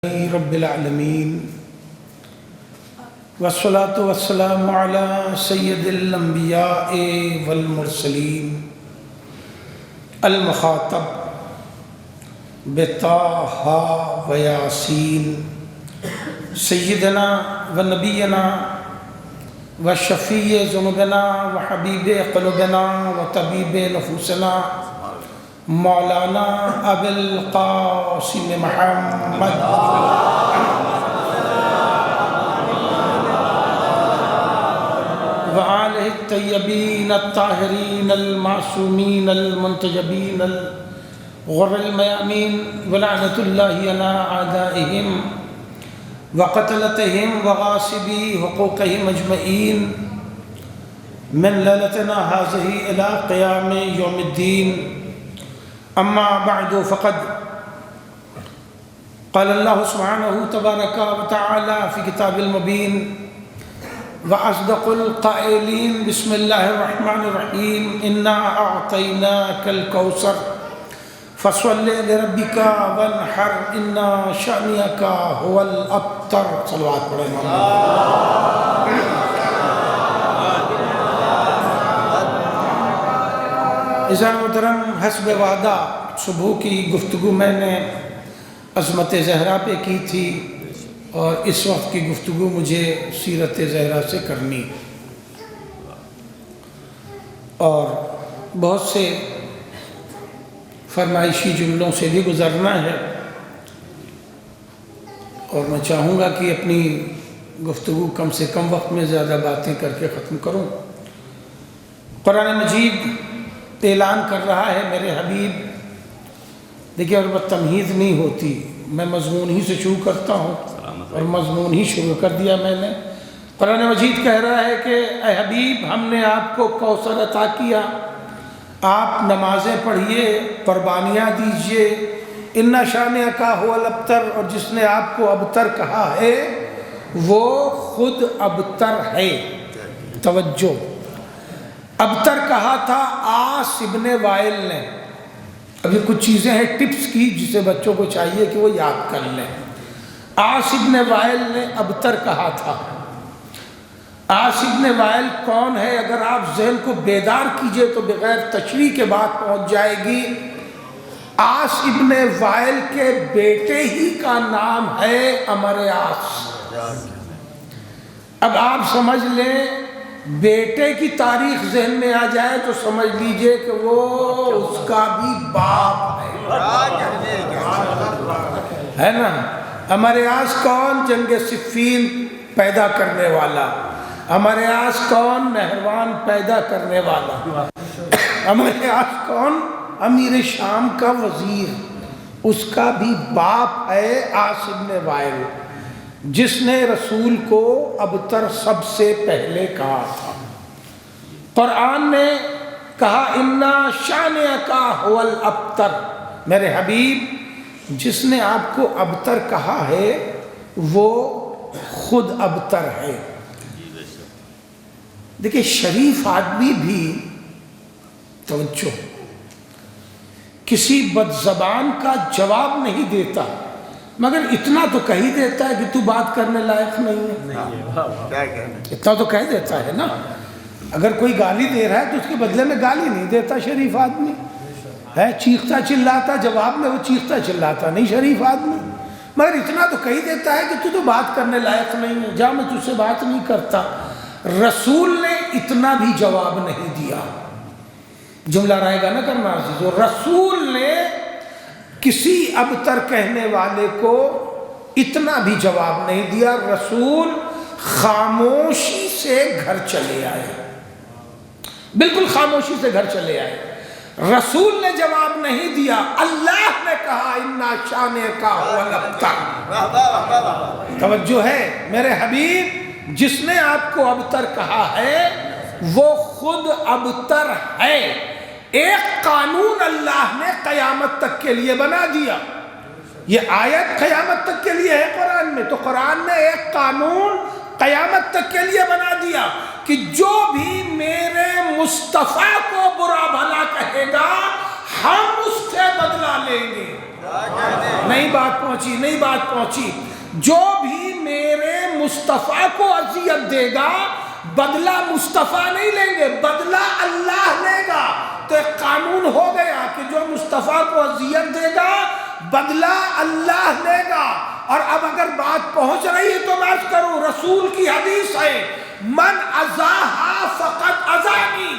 رب العالمین والصلاة والسلام علی سید الانبیاء والمرسلین المخاطب بطہ و یاسین سیدنا و نبینا و شفیع ذنوبنا و حبیب قلوبنا و طبیب نفوسنا مولانا ابو القاسم محمد وآلہ الطیبین الطاہرین المعصومین المنتجبین الغر المیامین ولعنۃ اللہ علی اعدائہم وقتلتہم وغاصبی حقوقہم اجمعین من لیلتنا ہذہ الی قیام یوم الدین. اما بعد فقد قال اللہ سبحانہ تبارک و تعالی فی کتاب المبین واصدق القائلین بسم اللہ الرحمن الرحیم انا اعطیناک الکوثر فصل لربک وانحر ان شانئک هو الابتر. صلوات پڑھیں. عزیزان محترم، حسب وعدہ صبح کی گفتگو میں نے عظمت زہرا پہ کی تھی اور اس وقت کی گفتگو مجھے سیرت زہرا سے کرنی اور بہت سے فرمائشی جملوں سے بھی گزرنا ہے، اور میں چاہوں گا کہ اپنی گفتگو کم سے کم وقت میں زیادہ باتیں کر کے ختم کروں. قرآن مجید اعلان کر رہا ہے میرے حبیب. دیکھیں، اور بات تمہید نہیں ہوتی، میں مضمون ہی سے شروع کرتا ہوں اور مضمون ہی شروع کر دیا میں نے. قرآن مجید کہہ رہا ہے کہ اے حبیب، ہم نے آپ کو کوثر عطا کیا، آپ نمازیں پڑھیے، قربانیاں دیجئے. ان شانئک هو الابتر، اور جس نے آپ کو ابتر کہا ہے وہ خود ابتر ہے. توجہ، ابتر کہا تھا عاص ابن وائل نے. ابھی کچھ چیزیں ہیں ٹپس کی جسے بچوں کو چاہیے کہ وہ یاد کر لیں. عاص ابن وائل نے ابتر کہا تھا. عاص ابن وائل کون ہے؟ اگر آپ ذہن کو بیدار کیجئے تو بغیر تشریح کے بات پہنچ جائے گی. عاص ابن وائل کے بیٹے ہی کا نام ہے عمر عاص. اب آپ سمجھ لیں، بیٹے کی تاریخ ذہن میں آ جائے تو سمجھ لیجئے کہ وہ اس کا بھی باپ ہے نا. عمر عاص کون؟ جنگ صفین پیدا کرنے والا. عمر عاص کون؟ نہروان پیدا کرنے والا. عمر عاص کون؟ امیر شام کا وزیر. اس کا بھی باپ ہے عاص ابن وائل، جس نے رسول کو ابتر سب سے پہلے کہا تھا. قرآن نے کہا انا شانئک هو الابتر. میرے حبیب، جس نے آپ کو ابتر کہا ہے وہ خود ابتر ہے. دیکھیں، شریف آدمی بھی، توجہ، کسی بد زبان کا جواب نہیں دیتا، مگر اتنا تو کہہ دیتا ہے کہ تو بات کرنے لائق نہیں ہے. اتنا تو کہہ دیتا ہے نا. اگر کوئی گالی دے رہا ہے تو اس کے بدلے میں گالی نہیں دیتا شریف آدمی ہے. چیختا چلاتا، جواب میں وہ چیختا چلاتا نہیں شریف آدمی، مگر اتنا تو کہہ دیتا ہے کہ تو بات کرنے لائق نہیں ہے، جا میں تجھ سے بات نہیں کرتا. رسول نے اتنا بھی جواب نہیں دیا. جملہ رائے گا نہ کرنا عزیزو. رسول نے کسی ابتر کہنے والے کو اتنا بھی جواب نہیں دیا. رسول خاموشی سے گھر چلے آئے، بالکل خاموشی سے گھر چلے آئے. رسول نے جواب نہیں دیا، اللہ نے کہا انا شانئک هو الابتر. توجہ ہے میرے حبیب، جس نے آپ کو ابتر کہا ہے وہ خود ابتر ہے. ایک قانون اللہ نے قیامت تک کے لیے بنا دیا. یہ آیت قیامت تک کے لیے ہے قرآن میں، تو قرآن نے ایک قانون قیامت تک کے لیے بنا دیا کہ جو بھی میرے مصطفیٰ کو برا بھلا کہے گا، ہم اس کے بدلہ لیں گے. نہیں بات پہنچی. جو بھی میرے مصطفیٰ کو اذیت دے گا بدلہ مصطفیٰ نہیں لیں گے، بدلہ اللہ لے گا. تو ایک قانون ہو گیا کہ جو مصطفیٰ کو اذیت دے گا بدلہ اللہ لے گا. اور اب اگر بات پہنچ رہی ہے تو میں عرض کروں، رسول کی حدیث ہے من اذاہا فقط اذانی،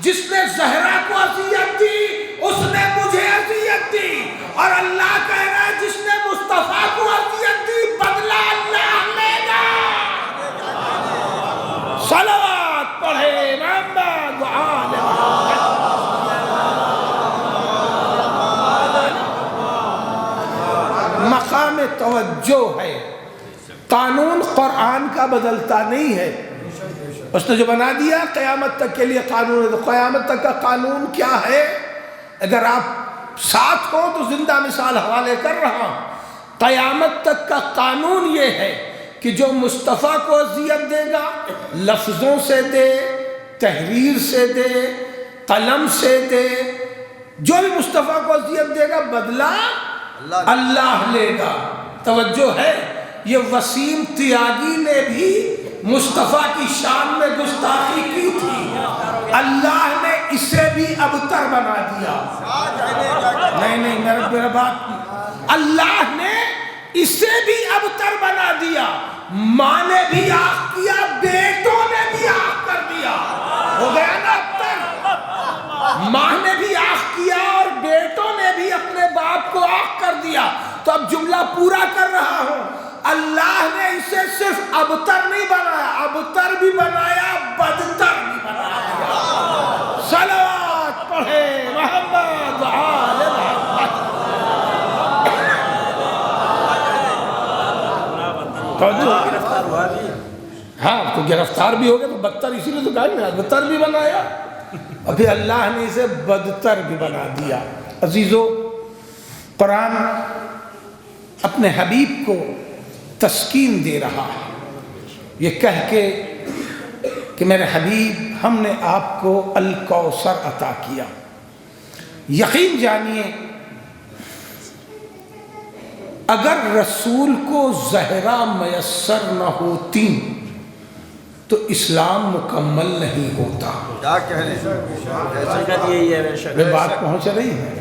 جس نے زہرا کو اذیت دی اس نے مجھے اذیت دی. اور اللہ کہہ رہا ہے جس نے مصطفیٰ کو اذیت دی بدلہ اللہ لے گا. صلوات پڑھے محمد وآل محمد. مقام توجہ ہے، قانون قرآن کا بدلتا نہیں ہے. اس نے جو بنا دیا قیامت تک کے لیے قانون ہے، تو قیامت تک کا قانون کیا ہے؟ اگر آپ ساتھ ہو تو زندہ مثال حوالے کر رہا ہوں. قیامت تک کا قانون یہ ہے کہ جو مصطفیٰ کو اذیت دے گا لفظوں سے دے، تحریر سے دے، قلم سے دے، جو بھی مصطفیٰ کو اذیت دے گا بدلہ اللہ لے گا. توجہ ہے، یہ وسیم تیاگی نے بھی مصطفیٰ کی شان میں گستاخی کی تھی، اللہ نے اسے بھی ابتر بنا دیا. نہیں میرا بات، اللہ نے اسے بھی ابتر بنا دیا. ماں نے بھی آخ کیا، بیٹوں نے بھی آخ کر دیا. ہو گیا نا ابتر. ماں نے بھی آخ کیا اور بیٹوں نے بھی اپنے باپ کو آخ کر دیا. تو اب جملہ پورا کر رہا ہوں، اللہ نے اسے صرف ابتر نہیں بنایا، ابتر بھی بنایا، بدتر بھی بنایا. صلوات پڑھے محمد وآل محمد. ہاں تو گرفتار بھی ہو گیا تو بدتر، اسی لیے تو کہا بدتر بھی بنایا، اور پھر اللہ نے اسے بدتر بھی بنا دیا. عزیزو، قرآن اپنے حبیب کو تسکین دے رہا ہے یہ کہہ کے کہ میرے حبیب ہم نے آپ کو الکوثر عطا کیا. یقین جانیے اگر رسول کو زہرا میسر نہ ہوتی تو اسلام مکمل نہیں ہوتا. یہ بات پہنچ رہی ہے.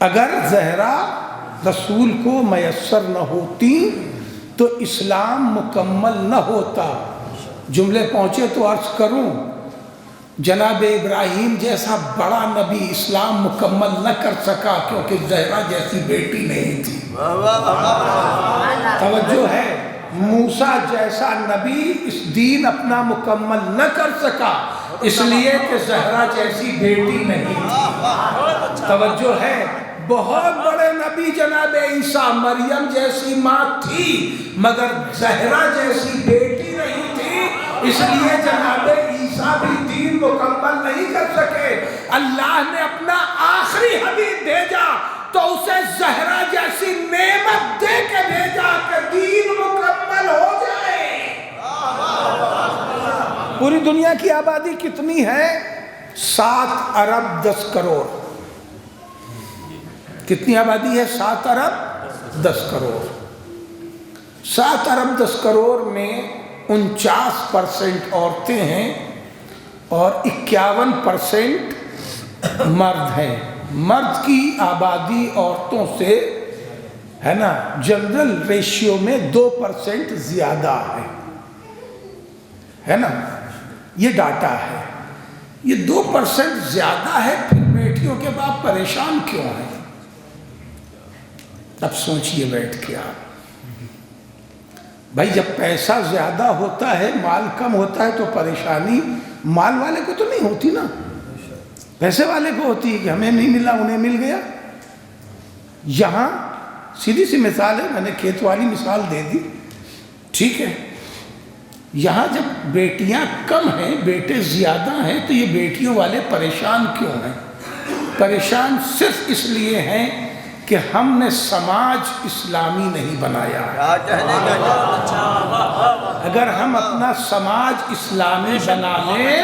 اگر زہرا رسول کو میسر نہ ہوتی تو اسلام مکمل نہ ہوتا. جملے پہنچے تو عرض کروں، جناب ابراہیم جیسا بڑا نبی اسلام مکمل نہ کر سکا کیونکہ زہرا جیسی بیٹی نہیں تھی. توجہ ہے، موسیٰ جیسا نبی اس دین اپنا مکمل نہ کر سکا اس لیے کہ زہرا جیسی بیٹی نہیں تھی. توجہ ہے، بہت بڑے نبی جناب عیسیٰ، مریم جیسی ماں تھی مگر زہرا جیسی بیٹی نہیں تھی، اس لیے جناب عیسیٰ بھی دین مکمل نہیں کر سکے. اللہ نے اپنا آخری حبیب بھیجا تو اسے زہرا جیسی نعمت دے کے بھیجا کہ دین مکمل ہو جائے. پوری دنیا کی آبادی کتنی ہے؟ 7 ارب 10 کروڑ. کتنی آبادی ہے؟ 7 ارب 10 کروڑ. 7 ارب 10 کروڑ میں 49% عورتیں ہیں اور 51% مرد ہیں. مرد کی آبادی عورتوں سے ہے نا جنرل ریشیو میں 2% زیادہ ہے نا. یہ ڈاٹا ہے. یہ 2% زیادہ ہے، پھر بیٹیوں کے باپ پریشان کیوں ہیں؟ اب سوچئے بیٹھ کے آپ. بھائی جب پیسہ زیادہ ہوتا ہے، مال کم ہوتا ہے تو پریشانی مال والے کو تو نہیں ہوتی نا، پیسے والے کو ہوتی ہے کہ ہمیں نہیں ملا انہیں مل گیا. یہاں سیدھی سی مثال ہے، میں نے کھیت والی مثال دے دی، ٹھیک ہے. یہاں جب بیٹیاں کم ہیں بیٹے زیادہ ہیں تو یہ بیٹیوں والے پریشان کیوں ہیں؟ پریشان صرف اس لیے ہیں کہ ہم نے سماج اسلامی نہیں بنایا. اگر ہم اپنا سماج اسلامی بنا لیں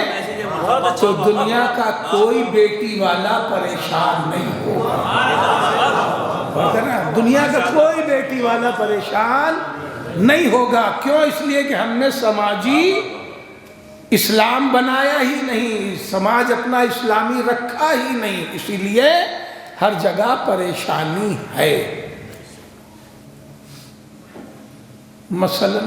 تو دنیا کا کوئی بیٹی والا پریشان نہیں ہوگا. دنیا کا کوئی بیٹی والا پریشان نہیں ہوگا. کیوں؟ اس لیے کہ ہم نے سماجی اسلام بنایا ہی نہیں، سماج اپنا اسلامی رکھا ہی نہیں، اسی لیے ہر جگہ پریشانی ہے. مثلا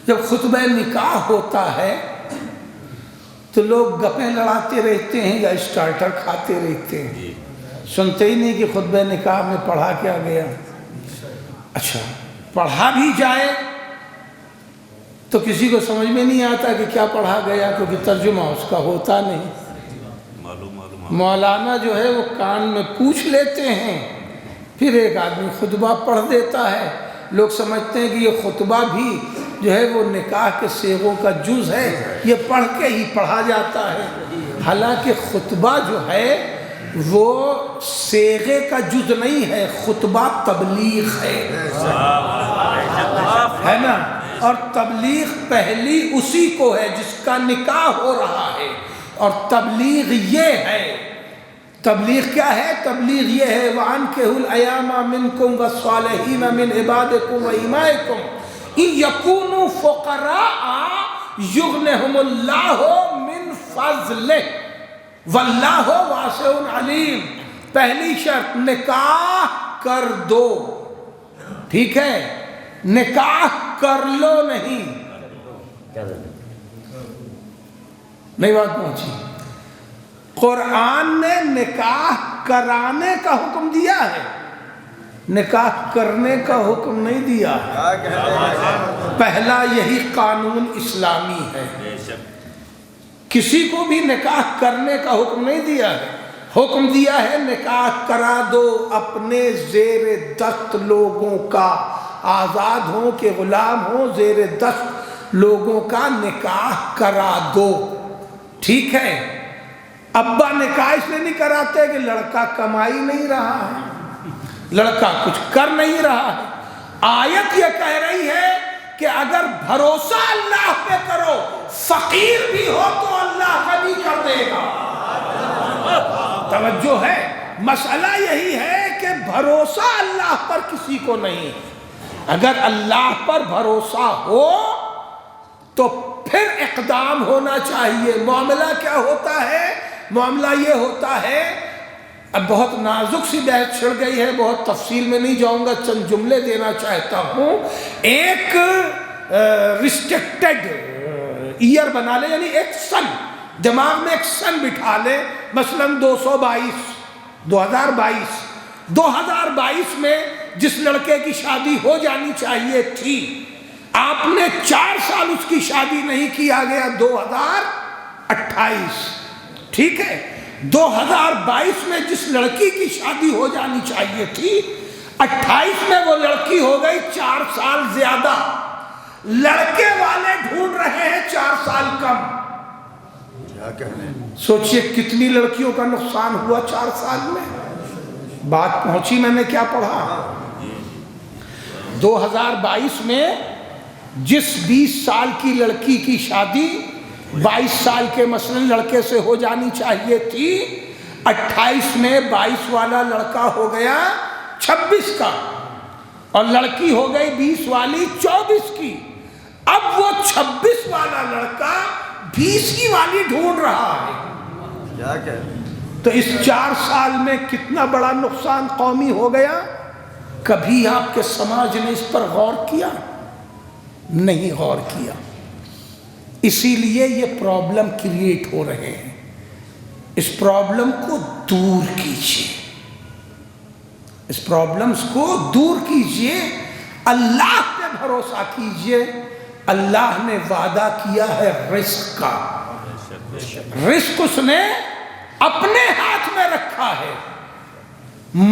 جب خطبہ نکاح ہوتا ہے تو لوگ گپیں لڑاتے رہتے ہیں یا اسٹارٹر کھاتے رہتے ہیں، سنتے ہی نہیں کہ خطبہ نکاح میں پڑھا کیا گیا. اچھا پڑھا بھی جائے تو کسی کو سمجھ میں نہیں آتا کہ کیا پڑھا گیا، کیونکہ ترجمہ اس کا ہوتا نہیں. مولانا جو ہے وہ کان میں پوچھ لیتے ہیں، پھر ایک آدمی خطبہ پڑھ دیتا ہے. لوگ سمجھتے ہیں کہ یہ خطبہ بھی جو ہے وہ نکاح کے صیغوں کا جز ہے، یہ پڑھ کے ہی پڑھا جاتا ہے. حالانکہ خطبہ جو ہے وہ صیغے کا جز نہیں ہے، خطبہ تبلیغ ہے نا. اور تبلیغ پہلی اسی کو ہے جس کا نکاح ہو رہا ہے. اور تبلیغ یہ ہے، تبلیغ کیا ہے؟ تبلیغ یہ ہے وَأَنكِحُوا الْأَيَامَ مِنكُمْ وَالصَّالِحِينَ مِنْ عِبَادِكُمْ وَإِمَائِكُمْ إِنْ يَكُونُوا فُقَرَاءَ يُغْنِهُمُ اللَّهُ مِنْ فَضْلِهِ وَاللَّهُ وَاسِعٌ عَلِيمٌ. پہلی شرط نکاح کر دو، ٹھیک ہے؟ نکاح کر لو نہیں. نہیں بات پہنچی. قرآن نے نکاح کرانے کا حکم دیا ہے، نکاح کرنے کا حکم نہیں دیا ہے. پہلا یہی قانون اسلامی ہے. کسی کو بھی نکاح کرنے کا حکم نہیں دیا ہے. حکم دیا ہے نکاح کرا دو اپنے زیر دست لوگوں کا، آزاد ہوں کہ غلام ہوں، زیر دست لوگوں کا نکاح کرا دو. ٹھیک ہے؟ ابا نکاح اس لیے نہیں کراتے کہ لڑکا کمائی نہیں رہا ہے، لڑکا کچھ کر نہیں رہا ہے. آیت یہ کہہ رہی ہے کہ اگر بھروسہ اللہ پہ کرو، فقیر بھی ہو تو اللہ غنی کر دے گا. توجہ ہے، مسئلہ یہی ہے کہ بھروسہ اللہ پر کسی کو نہیں. اگر اللہ پر بھروسہ ہو تو پھر اقدام ہونا چاہیے. معاملہ کیا ہوتا ہے؟ معاملہ یہ ہوتا ہے، اب بہت نازک سی بحث چھڑ گئی ہے، بہت تفصیل میں نہیں جاؤں گا، چند جملے دینا چاہتا ہوں. ایک ریسٹرکٹڈ ایئر بنا لے، یعنی ایک سن، دماغ میں ایک سن بٹھا لے، مثلا 2022 میں جس لڑکے کی شادی ہو جانی چاہیے تھی، آپ نے 4 سال اس کی شادی نہیں کی، آ گیا 2028. ٹھیک ہے؟ 2022 میں جس لڑکی کی شادی ہو جانی چاہیے تھی، 28 میں وہ لڑکی ہو گئی 4 سال زیادہ. لڑکے والے ڈھونڈ رہے ہیں 4 سال کم. سوچئے کتنی لڑکیوں کا نقصان ہوا 4 سال میں. بات پہنچی؟ میں نے کیا پڑھا؟ 2022 میں جس 20 سال کی لڑکی کی شادی 22 سال کے مثلا لڑکے سے ہو جانی چاہیے تھی، 28 میں 22 والا لڑکا ہو گیا 26 کا، اور لڑکی ہو گئی 20 والی 24 کی. اب وہ 26 والا لڑکا 20 کی والی ڈھونڈ رہا ہے. تو اس 4 سال میں کتنا بڑا نقصان قومی ہو گیا. کبھی آپ کے سماج نے اس پر غور کیا؟ نہیں غور کیا. اسی لیے یہ پرابلم کریٹ ہو رہے ہیں. اس پرابلم کو دور کیجئے، اس پرابلمز کو دور کیجئے. اللہ پہ بھروسہ کیجئے. اللہ نے وعدہ کیا ہے رزق کا، رزق اس نے اپنے ہاتھ میں رکھا ہے.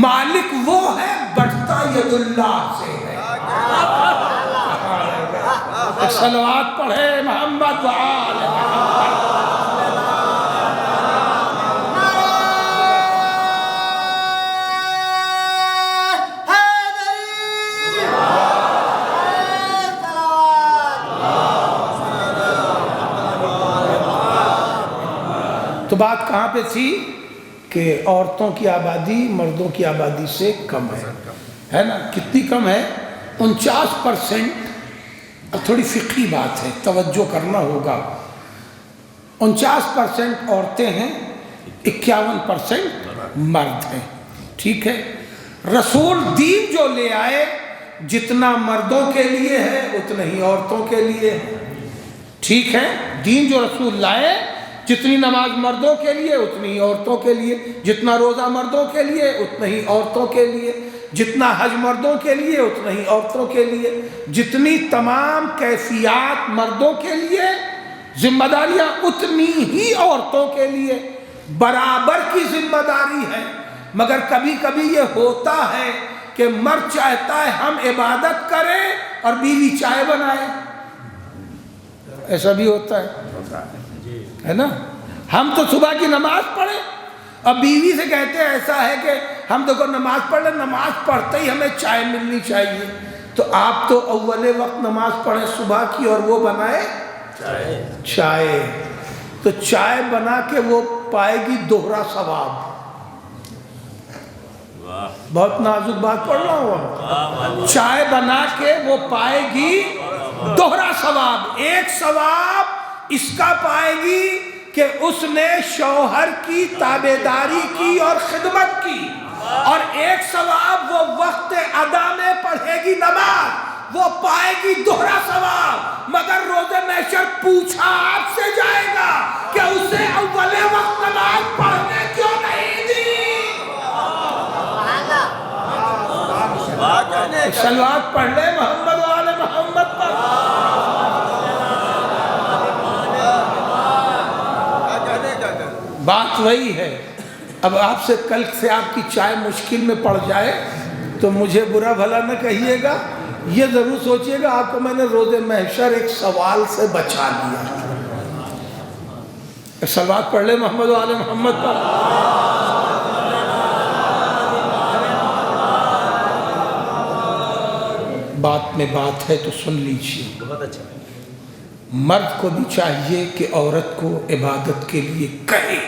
مالک وہ ہے، بڑھتا ید اللہ سے ہے. ایک صلوات پڑھے محمد وآل محمد. تو بات کہاں پہ تھی کہ عورتوں کی آبادی مردوں کی آبادی سے کم ہے نا؟ کتنی کم ہے؟ 49%. اب تھوڑی فقہی بات ہے، توجہ کرنا ہوگا. 49% عورتیں ہیں، 51% مرد ہیں. ٹھیک ہے؟ رسول دین جو لے آئے جتنا مردوں کے لیے ہے اتنا ہی عورتوں کے لیے ہے. ٹھیک ہے؟ دین جو رسول لائے، جتنی نماز مردوں کے لیے اتنی ہی عورتوں کے لیے، جتنا روزہ مردوں کے لیے اتنا ہی عورتوں کے لیے، جتنا حج مردوں کے لیے اتنا ہی عورتوں کے لیے، جتنی تمام کیفیات مردوں کے لیے، ذمہ داریاں اتنی ہی عورتوں کے لیے. برابر کی ذمہ داری ہے. مگر کبھی کبھی یہ ہوتا ہے کہ مرد چاہتا ہے ہم عبادت کریں اور بیوی چائے بنائے. ایسا بھی ہوتا ہے نا؟ ہم تو صبح کی نماز پڑھیں اور بیوی سے کہتے ہیں ایسا ہے کہ ہم دیکھو نماز پڑھ لیں، نماز پڑھتے ہی ہمیں چائے ملنی چاہیے. تو آپ تو اول وقت نماز پڑھیں صبح کی اور وہ بنائے چائے. تو چائے بنا کے وہ پائے گی دوہرا ثواب. بہت نازک بات پڑھ رہا ہوں. چائے بنا کے وہ پائے گی دوہرا ثواب. ایک ثواب اس کا پائے گی کہ اس نے شوہر کی تابعداری کی اور خدمت کی، اور ایک ثواب وہ وقت ادا میں پڑھے گی نماز، وہ پائے گی دوہرا ثواب. مگر روز محشر پوچھا آپ سے جائے گا کہ اسے اول وقت نماز پڑھنے کیوں نہیں دی؟ صلوات پڑھ لے محمد و آل محمد پر. بات وہی ہے. اب آپ سے کل سے آپ کی چائے مشکل میں پڑ جائے تو مجھے برا بھلا نہ کہیے گا. یہ ضرور سوچئے گا آپ کو میں نے روز محشر ایک سوال سے بچا لیا. صلوات پڑھ لے محمد و آل محمد پر. بات میں بات ہے تو سن لیجیے. بہت اچھا. مرد کو بھی چاہیے کہ عورت کو عبادت کے لیے کہے،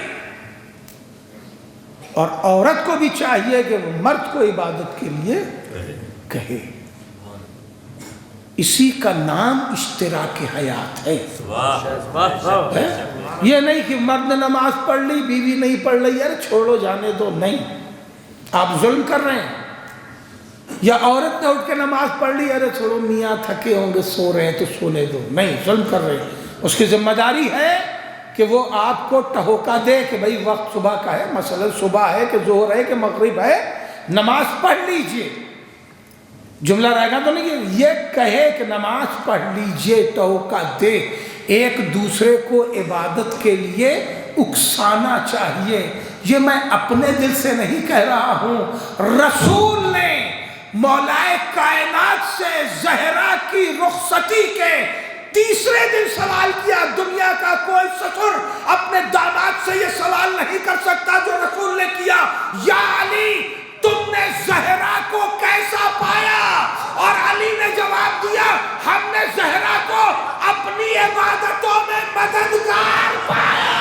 اور عورت کو بھی چاہیے کہ وہ مرد کو عبادت کے لیے کہے. اسی کا نام اشتراک حیات ہے. یہ نہیں کہ مرد نے نماز پڑھ لی بیوی نہیں پڑھ لی، یار چھوڑو جانے دو. نہیں، آپ ظلم کر رہے ہیں. یا عورت نے اٹھ کے نماز پڑھ لی، ارے چھوڑو میاں تھکے ہوں گے سو رہے ہیں تو سونے دو. نہیں، ظلم کر رہے ہیں. اس کی ذمہ داری ہے کہ وہ آپ کو ٹہوکا دے کہ بھئی وقت صبح کا ہے، مثلا صبح ہے کہ ظہر ہے کہ مغرب ہے، نماز پڑھ لیجئے. جملہ رہے گا تو نہیں کہ یہ کہے کہ نماز پڑھ لیجئے، ٹہوکا دے. ایک دوسرے کو عبادت کے لیے اکسانا چاہیے. یہ میں اپنے دل سے نہیں کہہ رہا ہوں، رسول نے مولا کائنات سے زہرا کی رخصتی کے تیسرے دن سوال کیا. دنیا کا کوئی سسر اپنے داماد سے یہ سوال نہیں کر سکتا جو رسول نے کیا. یا علی تم نے زہرا کو کیسا پایا؟ اور علی نے جواب دیا ہم نے زہرا کو اپنی عبادتوں میں مددگار پایا.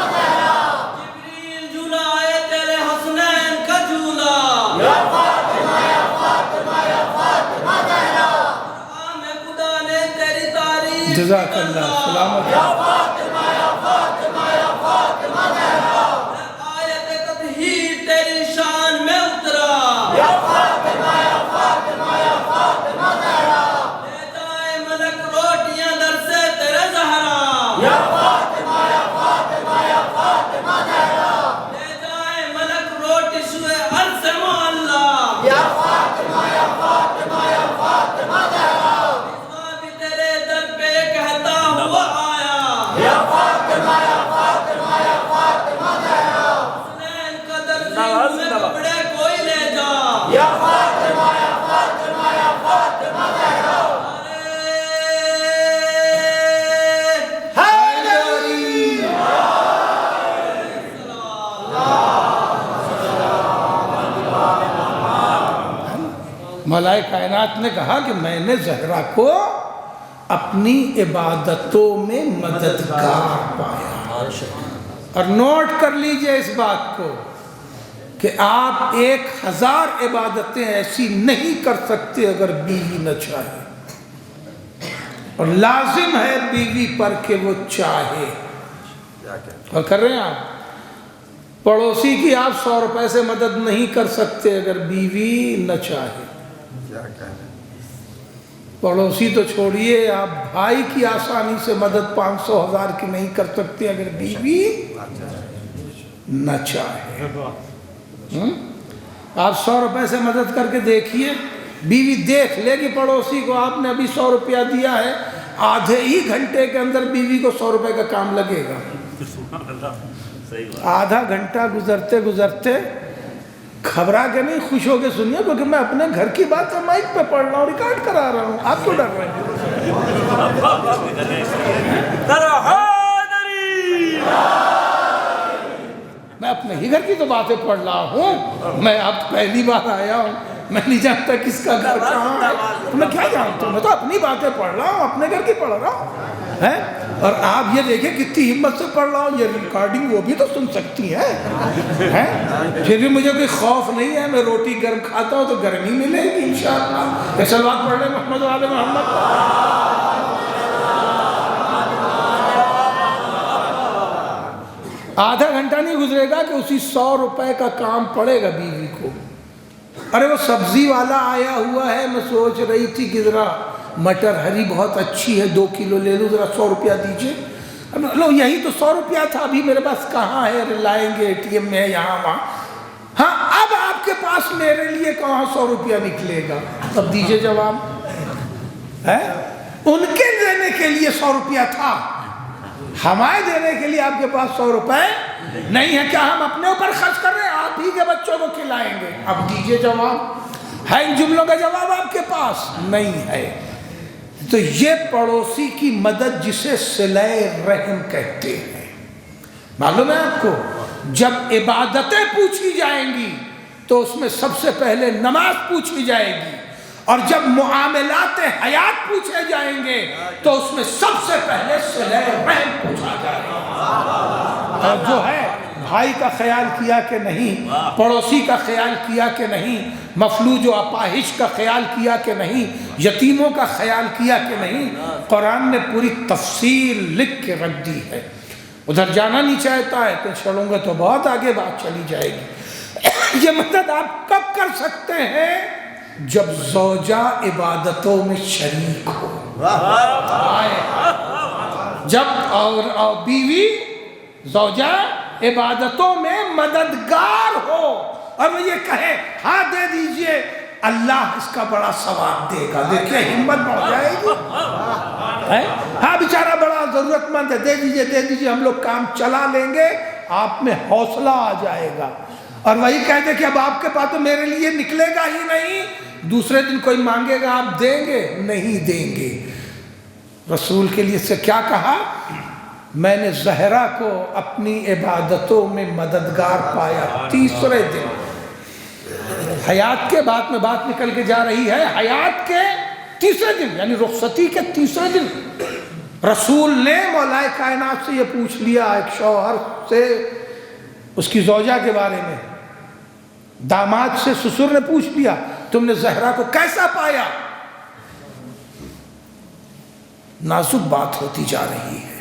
جبریل جھولا آئے تیرے حسنین کا جھولا. خدا نے تیری تعریف. جزاک اللہ. سلامت. آیت تطہیر تیری شان میں اترا. لے جائے ملک روٹیاں در سے تیرے زہرا. لے جائے ملک روٹی سوئے عرض معلا. رضوان بھی تیرے در پہ کہتا ہوا آیا. مولائے کائنات نے کہا کہ میں نے زہرا کو اپنی عبادتوں میں مددگار پایا. اور نوٹ کر لیجئے اس بات کو کہ آپ 1000 عبادتیں ایسی نہیں کر سکتے اگر بیوی نہ چاہے، اور لازم ہے بیوی پر کہ وہ چاہے. اور کر رہے ہیں آپ. پڑوسی کی آپ 100 روپے سے مدد نہیں کر سکتے اگر بیوی نہ چاہے. پڑوسی تو چھوڑیے، آپ بھائی کی آسانی سے مدد 500 1000 کی نہیں کر سکتے اگر بیوی نہ چاہے. آپ 100 روپے سے مدد کر کے دیکھیے، بیوی دیکھ لے کہ پڑوسی کو آپ نے ابھی 100 روپیہ دیا ہے، آدھے ہی گھنٹے کے اندر بیوی کو 100 روپے کا کام لگے گا. آدھا گھنٹہ گزرتے گزرتے گھبرا کے نہیں، خوش ہو کے سنیے، کیونکہ میں اپنے گھر کی بات مائک پہ پڑھ رہا ہوں، ریکارڈ کرا رہا ہوں. آپ کیوں ڈر رہے ہیں؟ میں اپنے ہی گھر کی تو باتیں پڑھ رہا ہوں. میں اب پہلی بار آیا ہوں، میں نہیں جانتا کس کا گھر کہاں ہے. تو میں کیا جانتا ہوں، میں تو اپنی باتیں پڑھ رہا ہوں، اپنے گھر کی پڑھ رہا ہوں. اور آپ یہ دیکھیں کتنی ہمت سے پڑھ رہا ہوں. یہ ریکارڈنگ وہ بھی تو سن سکتی ہیں. پھر بھی مجھے کوئی خوف نہیں ہے. میں روٹی گرم کھاتا ہوں تو گرمی ملے گی انشاءاللہ. صلوات پڑھ لیں محمد و آل محمد. آدھا گھنٹہ نہیں گزرے گا کہ اسی 100 روپے کا کام پڑے گا بیوی کو. ارے وہ سبزی والا آیا ہوا ہے، میں سوچ رہی تھی کہ ذرا مٹر ہری بہت اچھی ہے، 2 کلو لے لوں، ذرا 100 روپیہ دیجئے. لو یہی تو 100 روپیہ تھا، ابھی میرے پاس کہاں ہے؟ لائیں گے ATM میں یہاں وہاں. ہاں اب آپ کے پاس میرے لیے کہاں 100 روپیہ نکلے گا؟ اب دیجئے جواب. ان کے دینے کے لیے 100 روپیہ تھا، ہمارے دینے کے لیے آپ کے پاس 100 روپے نہیں ہے. کیا ہم اپنے اوپر خرچ کر رہے ہیں؟ آپ ہی کے بچوں کو کھلائیں گے. اب دیجئے جواب. ہے ان جملوں کا جواب آپ کے پاس؟ نہیں ہے. تو یہ پڑوسی کی مدد جسے صلہ رحم کہتے ہیں. معلوم ہے آپ کو، جب عبادتیں پوچھی جائیں گی تو اس میں سب سے پہلے نماز پوچھی جائے گی، اور جب معاملات حیات پوچھے جائیں گے تو اس میں سب سے پہلے صلہ رحم پوچھا جائے گا. اور جو ہے بھائی کا خیال کیا کہ نہیں، پڑوسی کا خیال کیا کہ نہیں، مفلوج و اپاہج کا خیال کیا کہ نہیں، یتیموں کا خیال کیا کہ نہیں. قرآن نے پوری تفصیل لکھ کے رکھ دی ہے. ادھر جانا نہیں چاہتا ہے تو چلوں گے تو بہت آگے بات چلی جائے گی. یہ مدد آپ کب کر سکتے ہیں؟ جب زوجہ عبادتوں میں شریک ہو. جب اور بیوی زوجہ عبادتوں میں مددگار ہو اور وہ یہ کہے ہاں دے دیجئے، اللہ اس کا بڑا ثواب دے گا. دیکھیں ہمت بڑھ جائے گی. ہاں بیچارہ بڑا ضرورت مند ہے، دے دیجئے ہم لوگ کام چلا لیں گے. آپ میں حوصلہ آ جائے گا. اور وہی کہتے کہ اب آپ کے پاس تو میرے لیے نکلے گا ہی نہیں، دوسرے دن کوئی مانگے گا آپ دیں گے؟ نہیں دیں گے. رسول کے لیے سے کیا کہا؟ میں نے زہرا کو اپنی عبادتوں میں مددگار پایا. تیسرے دن حیات کے بعد میں بات نکل کے جا رہی ہے، حیات کے تیسرے دن یعنی رخصتی کے تیسرے دن رسول نے مولائے کائنات سے یہ پوچھ لیا، ایک شوہر سے اس کی زوجہ کے بارے میں، داماد سے سسر نے پوچھ لیا تم نے زہرا کو کیسا پایا؟ نازک بات ہوتی جا رہی ہے.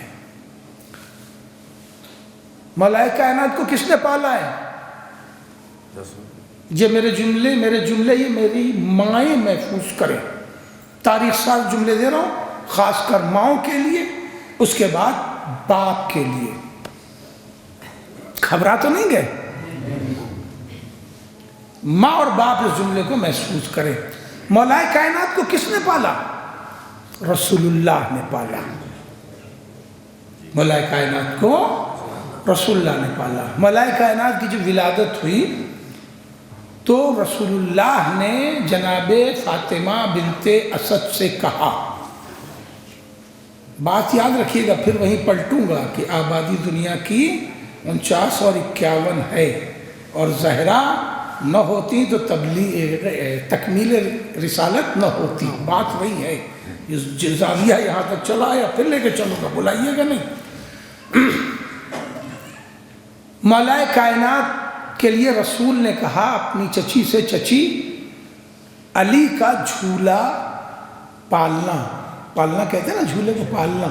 مولائے کائنات کو کس نے پالا ہے؟ یہ میرے جملے یہ میری مائیں محفوظ کریں. تاریخ سال جملے دے رہا ہوں، خاص کر ماؤں کے لیے، اس کے بعد باپ کے لیے. گھبرا تو نہیں گئے؟ ماں اور باپ اس جملے کو محفوظ کریں. مولائے کائنات کو کس نے پالا؟ رسول اللہ نے پالا. مولائے کائنات کو رسول اللہ نے پالا. مولائے کائنات کی جب ولادت ہوئی تو رسول اللہ نے جناب فاطمہ بنت اسد سے کہا، بات یاد رکھیے گا پھر وہیں پلٹوں گا کہ آبادی دنیا کی 49 اور 51 ہے اور زہرا نہ ہوتی تو تکمیل رسالت نہ ہوتی. بات وہی ہے. یہ زاویہ یہاں تک چلا یا پھر لے کے چلوں گا، بلائیے گا نہیں. مولا کائنات کے لیے رسول نے کہا اپنی چچی سے، چچی علی کا جھولا پالنا. پالنا کہتے ہیں نا جھولے کو پالنا،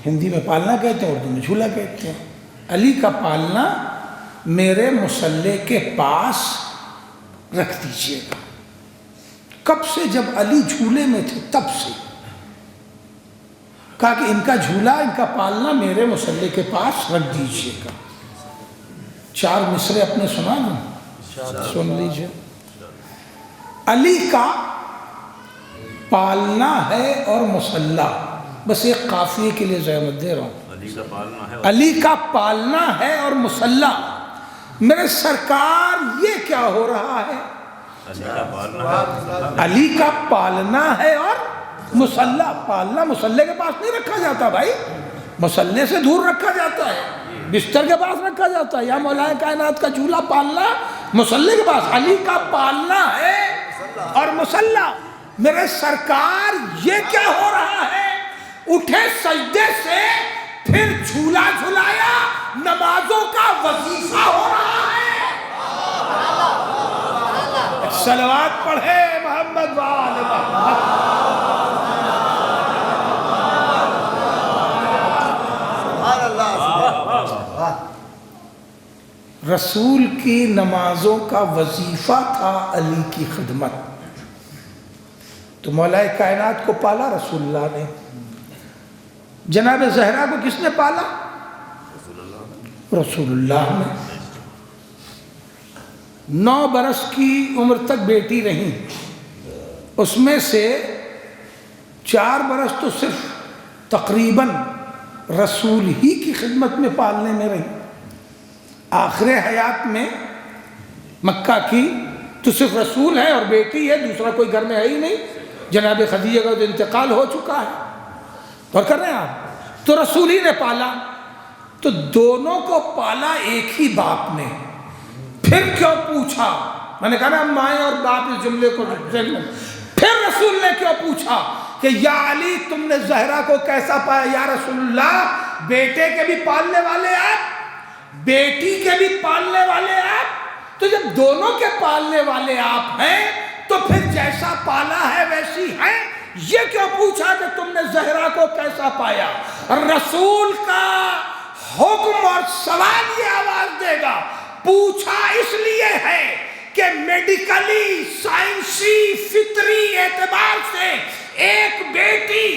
ہندی میں پالنا کہتے ہیں، اردو میں جھولا کہتے ہیں. علی کا پالنا میرے مصلی کے پاس رکھ دیجئے گا. کب سے؟ جب علی جھولے میں تھے تب سے کہا کہ ان کا جھولا، ان کا پالنا میرے مصلی کے پاس رکھ دیجئے گا. 4 مصرے اپنے سنا دوں، سن لیجئے. علی کا پالنا ہے اور مصلی، بس ایک قافیے کے لیے زحمت دے رہا ہوں. علی کا پالنا ہے اور مصلی. میرے سرکار یہ کیا ہو رہا ہے؟ علی کا پالنا ہے اور مصلی. پالنا مصلی کے پاس نہیں رکھا جاتا بھائی، مصلی سے دور رکھا جاتا ہے، بستر کے پاس رکھا جاتا ہے. یا مولا کائنات کا جھولا پالنا مصلی کے پاس. علی کا پالنا ہے اور مصلی. میرے سرکار یہ کیا ہو رہا ہے؟ اٹھے سجدے سے، پھر جھولا جھلایا، نمازوں کا وظیفہ ہو رہا ہے. صلوات پڑھے محمد وآل محمد. رسول کی نمازوں کا وظیفہ تھا علی کی خدمت. تو مولا کائنات کو پالا رسول اللہ نے. جناب زہرا کو کس نے پالا؟ رسول اللہ نے. 9 برس کی عمر تک بیٹی رہیں، اس میں سے 4 برس تو صرف تقریباً رسول ہی کی خدمت میں پالنے میں رہیں. آخر حیات میں مکہ کی تو صرف رسول ہے اور بیٹی ہے، دوسرا کوئی گھر میں ہے ہی نہیں. جناب خدیجہ کا تو انتقال ہو چکا ہے. اور کر رہے ہیں آپ، تو رسول ہی نے پالا. تو دونوں کو پالا ایک ہی باپ نے. پھر کیوں پوچھا؟ میں نے کہا نا مائیں اور باپ اس جملے کو پھر رسول نے کیوں پوچھا کہ یا علی تم نے زہرا کو کیسا پایا؟ یا رسول اللہ بیٹے کے بھی پالنے والے آپ، بیٹی کے بھی پالنے والے آپ، تو جب دونوں کے پالنے والے آپ ہیں تو پھر جیسا پالا ہے ویسی ہے. یہ کیوں پوچھا کہ تم نے زہرا کو کیسا پایا؟ رسول کا حکم اور سوال یہ آواز دے گا. پوچھا اس لیے ہے کہ میڈیکلی، سائنسی، فطری اعتبار سے ایک بیٹی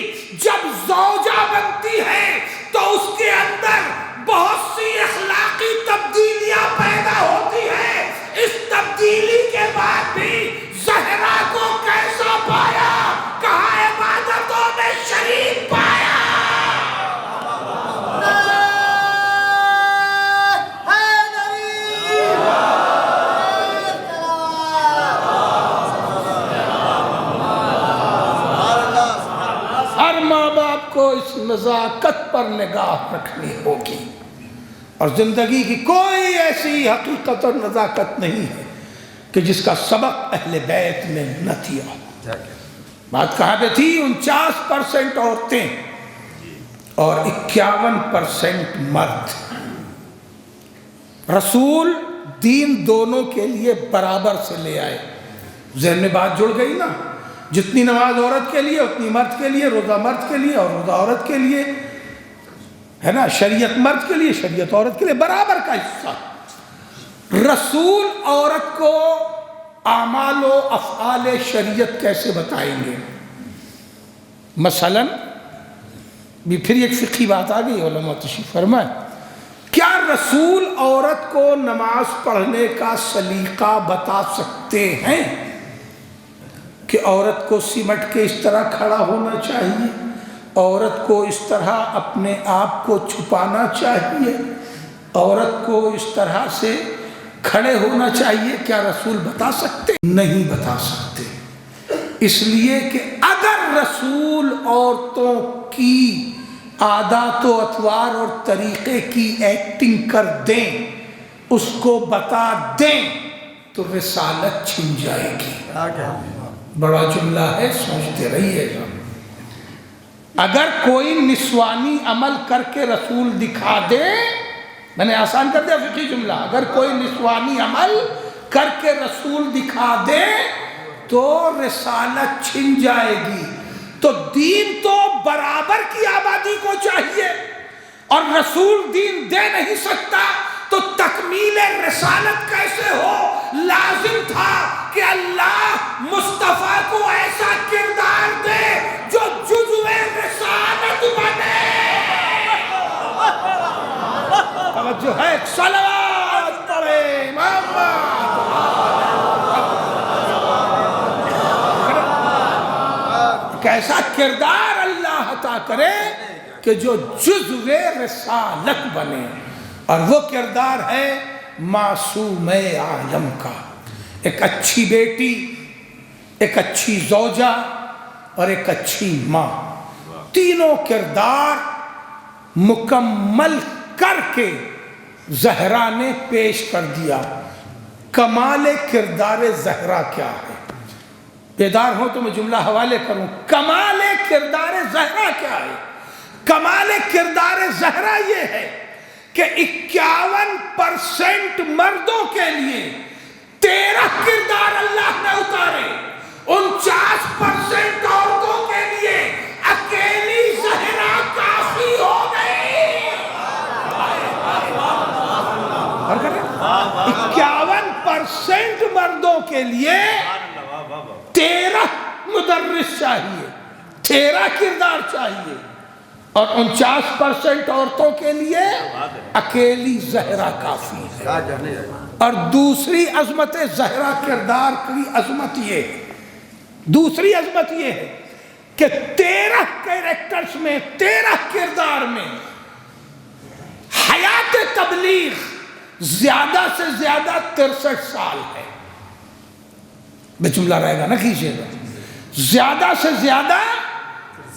جب زوجہ بنتی ہے تو اس کے اندر بہت سی اخلاقی تبدیلیاں پیدا ہوتی ہیں. اس تبدیلی کے بعد بھی زہرا کو کیسا پایا؟ کہا عبادتوں میں شریک پایا. ہر ماں باپ کو اس نزاکت پر نگاہ رکھنی ہوگی، اور زندگی کی کوئی ایسی حقیقت اور نزاکت نہیں ہے کہ جس کا سبق اہل بیت میں نہ دیا. بات کہاں پہ تھی؟ 49% عورتیں اور 51% مرد. رسول دین دونوں کے لیے برابر سے لے آئے. ذہن میں بات جڑ گئی نا؟ جتنی نماز عورت کے لیے اتنی مرد کے لیے، روزہ مرد کے لیے اور روزہ عورت کے لیے، ہے نا؟ شریعت مرد کے لیے، شریعت عورت کے لیے، برابر کا حصہ. رسول عورت کو اعمال و افعال شریعت کیسے بتائیں گے؟ مثلا بھی پھر ایک فقہی بات آ گئی، علماء تشریف فرمائیں. کیا رسول عورت کو نماز پڑھنے کا سلیقہ بتا سکتے ہیں کہ عورت کو سمٹ کے اس طرح کھڑا ہونا چاہیے، عورت کو اس طرح اپنے آپ کو چھپانا چاہیے، عورت کو اس طرح سے کھڑے ہونا چاہیے؟ کیا رسول بتا سکتے؟ نہیں بتا سکتے. اس لیے کہ اگر رسول عورتوں کی عادات و اطوار اور طریقے کی ایکٹنگ کر دیں، اس کو بتا دیں، تو رسالت چھن جائے گی۔ بڑا جملہ ہے، سوچتے رہیے گا۔ اگر کوئی نسوانی عمل کر کے رسول دکھا دے، میں نے آسان کر دیا فقہی جملہ، اگر کوئی نسوانی عمل کر کے رسول دکھا دے تو رسالت چھن جائے گی۔ تو دین تو برابر کی آبادی کو چاہیے، اور رسول دین دے نہیں سکتا تو تکمیل رسالت کیسے ہو؟ لازم تھا کہ اللہ مصطفیٰ کو ایسا کردار دے جو جزو رسالت بنے۔ توجہ ہے، صلوات پڑھے محمد۔ کیسا کردار اللہ عطا کرے کہ جو جزو رسالت بنے، اور وہ کردار ہے معصوم عالم کا، ایک اچھی بیٹی، ایک اچھی زوجہ اور ایک اچھی ماں۔ تینوں کردار مکمل کر کے زہرا نے پیش کر دیا۔ کمال کردار زہرا کیا ہے؟ بیدار ہو تو میں جملہ حوالے کروں۔ کمال کردار زہرا کیا ہے؟ کمال کردار زہرا یہ ہے کہ 51% مردوں کے لیے 13 کردار اللہ نے اتارے، 49% عورتوں کے لیے اکیلی زہرا کافی ہو گئی۔ 51% مردوں کے لیے 13 مدرس چاہیے، 13 کردار چاہیے، اور 49% عورتوں کے لیے اکیلی زہرا کافی ہے۔ اور دوسری عظمت زہرا کردار کی عظمت یہ ہے، دوسری عظمت یہ ہے کہ 13 کریکٹرز میں، 13 کردار میں حیات تبلیغ زیادہ سے زیادہ 63 سال ہے۔ بے جملہ رہے گا نہ کیجئے گا، زیادہ سے زیادہ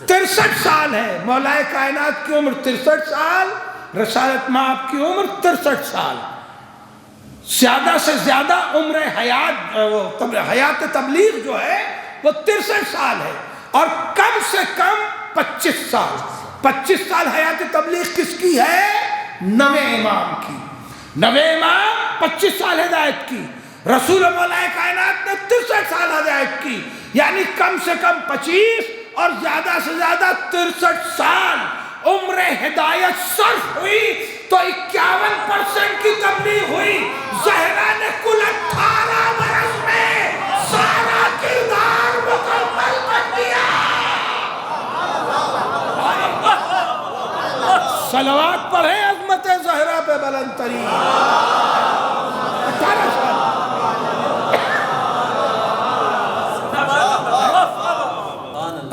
63 سال ہے۔ مولا کائنات کی عمر 63 سال، رسالت مآب کی عمر 63 سال۔ زیادہ سے زیادہ عمر حیات تبلیغ جو ہے وہ 63 سال ہے، اور کم سے کم 25 سال۔ 25 سال حیات تبلیغ کس کی ہے؟ 9 امام کی۔ 9 امام 25 سال ہدایت کی، رسول مولا کائنات نے 63 سال ہدایت کی، یعنی کم سے کم 25 اور زیادہ سے زیادہ 63 سال عمر ہدایت صرف ہوئی تو 51% کی تبلیغ ہوئی۔ زہرا نے کل 18 برس میں سارا کردار مکمل کر دیا۔ صلوات پڑھیں عظمت زہرا پہ بلند ترین۔ 18 سال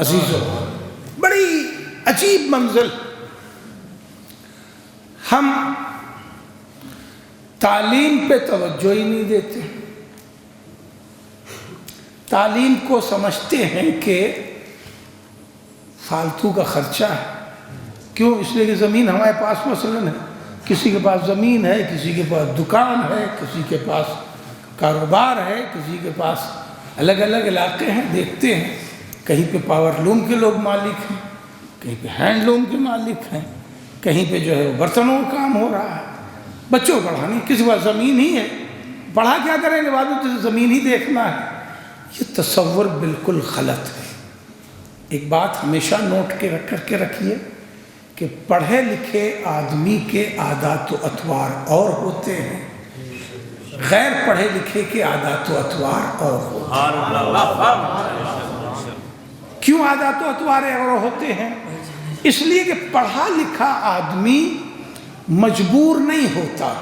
عزیزو، بڑی عجیب منزل۔ ہم تعلیم پہ توجہ ہی نہیں دیتے، تعلیم کو سمجھتے ہیں کہ فالتو کا خرچہ ہے۔ کیوں؟ اس لیے کہ زمین ہمارے پاس مثلاً ہے، کسی کے پاس زمین ہے، کسی کے پاس دکان ہے، کسی کے پاس کاروبار ہے، کسی کے پاس الگ الگ علاقے ہیں۔ دیکھتے ہیں کہیں پہ پاور لوم کے لوگ مالک ہیں، کہیں پہ ہینڈ لوم کے مالک ہیں، کہیں پہ جو ہے برتنوں کا کام ہو رہا ہے، بچوں کو پڑھانی، کسی کے پاس زمین ہی ہے، پڑھا کیا کریں گے، بعد میں زمین ہی دیکھنا ہے۔ یہ تصور بالکل غلط ہے۔ ایک بات ہمیشہ نوٹ کر کے رکھیے کہ پڑھے لکھے آدمی کے عادات و اطوار اور ہوتے ہیں، غیر پڑھے لکھے کے عادات و اطوار اور ہوتے ہیں۔ کیوں عادات و اطوار اور ہوتے ہیں؟ اس لیے کہ پڑھا لکھا آدمی مجبور نہیں ہوتا،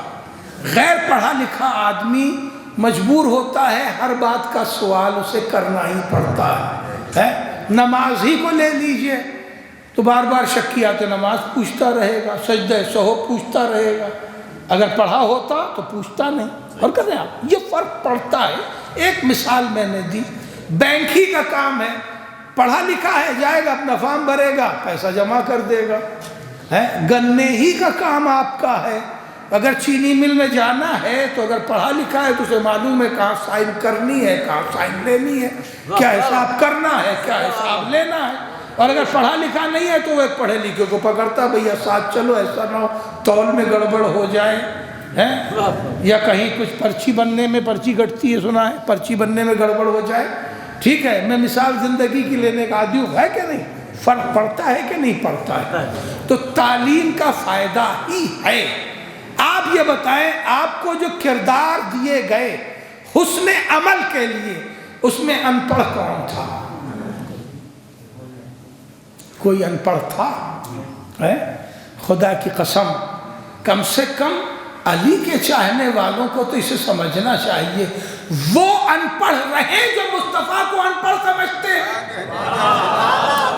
غیر پڑھا لکھا آدمی مجبور ہوتا ہے، ہر بات کا سوال اسے کرنا ہی پڑتا ہے۔ نماز ہی کو لے لیجئے تو بار بار شکیات نماز پوچھتا رہے گا، سجدہ سہو پوچھتا رہے گا، اگر پڑھا ہوتا تو پوچھتا نہیں۔ اور کہتے ہیں آپ یہ فرق پڑتا ہے۔ ایک مثال میں نے دی، بینک ہی کا کام ہے، پڑھا لکھا ہے، جائے گا اپنا فارم بھرے گا، پیسہ جمع کر دے گا۔ گنے ہی کا کام آپ کا ہے، اگر چینی مل میں جانا ہے تو اگر پڑھا لکھا ہے تو اسے معلوم ہے کہاں سائن کرنی ہے، کہاں سائن لینی ہے، کیا حساب کرنا ہے، کیا حساب لینا ہے۔ اور اگر پڑھا لکھا نہیں ہے تو وہ ایک پڑھے لکھے کو پکڑتا، بھیا ساتھ چلو، ایسا نہ ہو تول میں گڑبڑ ہو جائے، یا کہیں کچھ پرچی بننے میں، پرچی کٹتی ہے سنا ہے، پرچی بننے میں گڑبڑ ہو جائے۔ ٹھیک ہے، میں مثال زندگی کی لینے کا عادی ہوں، ہے کہ نہیں؟ فرق پڑتا ہے کہ نہیں پڑتا ہے؟ تو تعلیم کا فائدہ ہی ہے۔ آپ یہ بتائیں، آپ کو جو کردار دیے گئے حسن عمل کے لیے، اس میں ان پڑھ کون تھا؟ کوئی ان پڑھ تھا؟ خدا کی قسم، کم سے کم علی کے چاہنے والوں کو تو اسے سمجھنا چاہیے، وہ ان پڑھ رہے جو مصطفیٰ کو ان پڑھ سمجھتے ہیں۔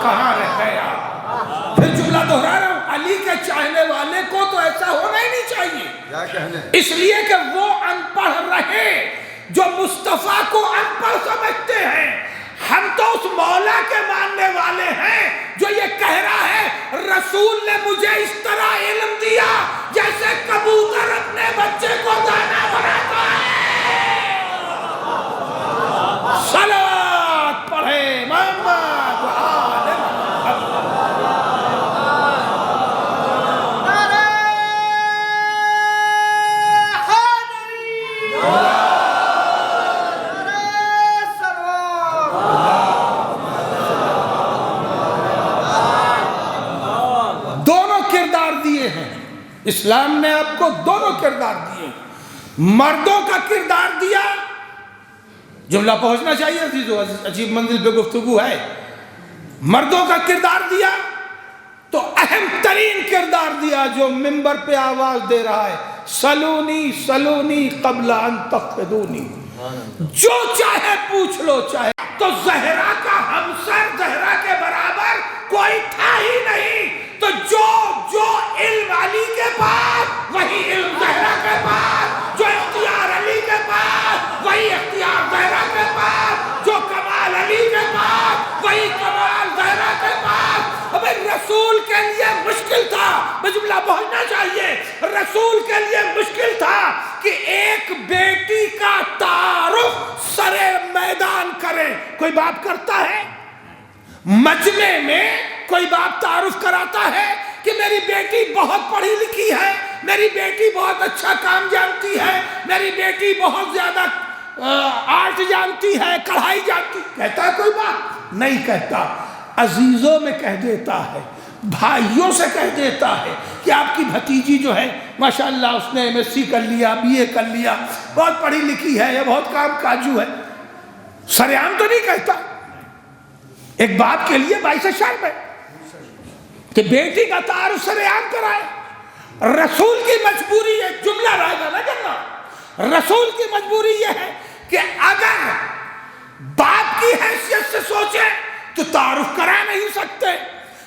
کہاں رہ گئے آپ؟ پھر جملہ دہرا رہا ہوں، علی کے چاہنے والے کو تو ایسا ہونا ہی نہیں چاہیے، اس لیے کہ وہ ان پڑھ رہے جو مصطفیٰ کو ان پڑھ سمجھتے ہیں۔ ہم تو اس مولا کے ماننے والے ہیں جو یہ کہہ رہا ہے رسول نے مجھے اس طرح علم دیا جیسے کبوتر اپنے بچے کو دانا بناتا ہے۔ صلوات پڑھے محمد وآل محمد۔ اسلام نے آپ کو دونوں کردار دیے، مردوں کا کردار دیا، جملہ پہنچنا چاہیے عزیزو، عجیب منزل پہ گفتگو ہے، مردوں کا کردار دیا تو اہم ترین کردار دیا جو منبر پہ آواز دے رہا ہے، سلونی سلونی قبل ان تقفدونی، جو چاہے پوچھ لو چاہے۔ تو زہرا کا ہمسر زہرا کے برابر کوئی تھا ہی نہیں، تو جو علم علی کے پاس وہی علم زہرا کے پاس، جو اختیار علی کے پاس وہی اختیار زہرا کے پاس، جو کمال علی کے پاس وہی کمال زہرا کے پاس۔ اب رسول کے لیے مشکل تھا، جملہ پہنچنا چاہیے، رسول کے لیے مشکل تھا کہ ایک بیٹی کا تعارف سرے میدان کرے۔ کوئی باپ کرتا ہے؟ مجمع میں کوئی باپ تعارف کراتا ہے کہ میری بیٹی بہت پڑھی لکھی ہے، میری بیٹی بہت اچھا کام جانتی ہے، میری بیٹی بہت زیادہ آرٹ جانتی ہے، کڑھائی جانتی ہے؟ کہتا ہے کوئی باپ؟ نہیں کہتا، عزیزوں میں کہہ دیتا ہے، بھائیوں سے کہہ دیتا ہے کہ آپ کی بھتیجی جو ہے ماشاءاللہ اس نے MSc کر لیا، BA کر لیا، بہت پڑھی لکھی ہے، یا بہت کام کاجو ہے۔ سر عام تو نہیں کہتا۔ ایک باپ کے لیے باعث شرم ہے کہ بیٹی کا تعارف سر عام کرائے۔ رسول کی مجبوری یہ جملہ رہے گا نہ کرنا، رسول کی مجبوری یہ ہے کہ اگر باپ کی حیثیت سے سوچے تو تعارف کرا نہیں سکتے،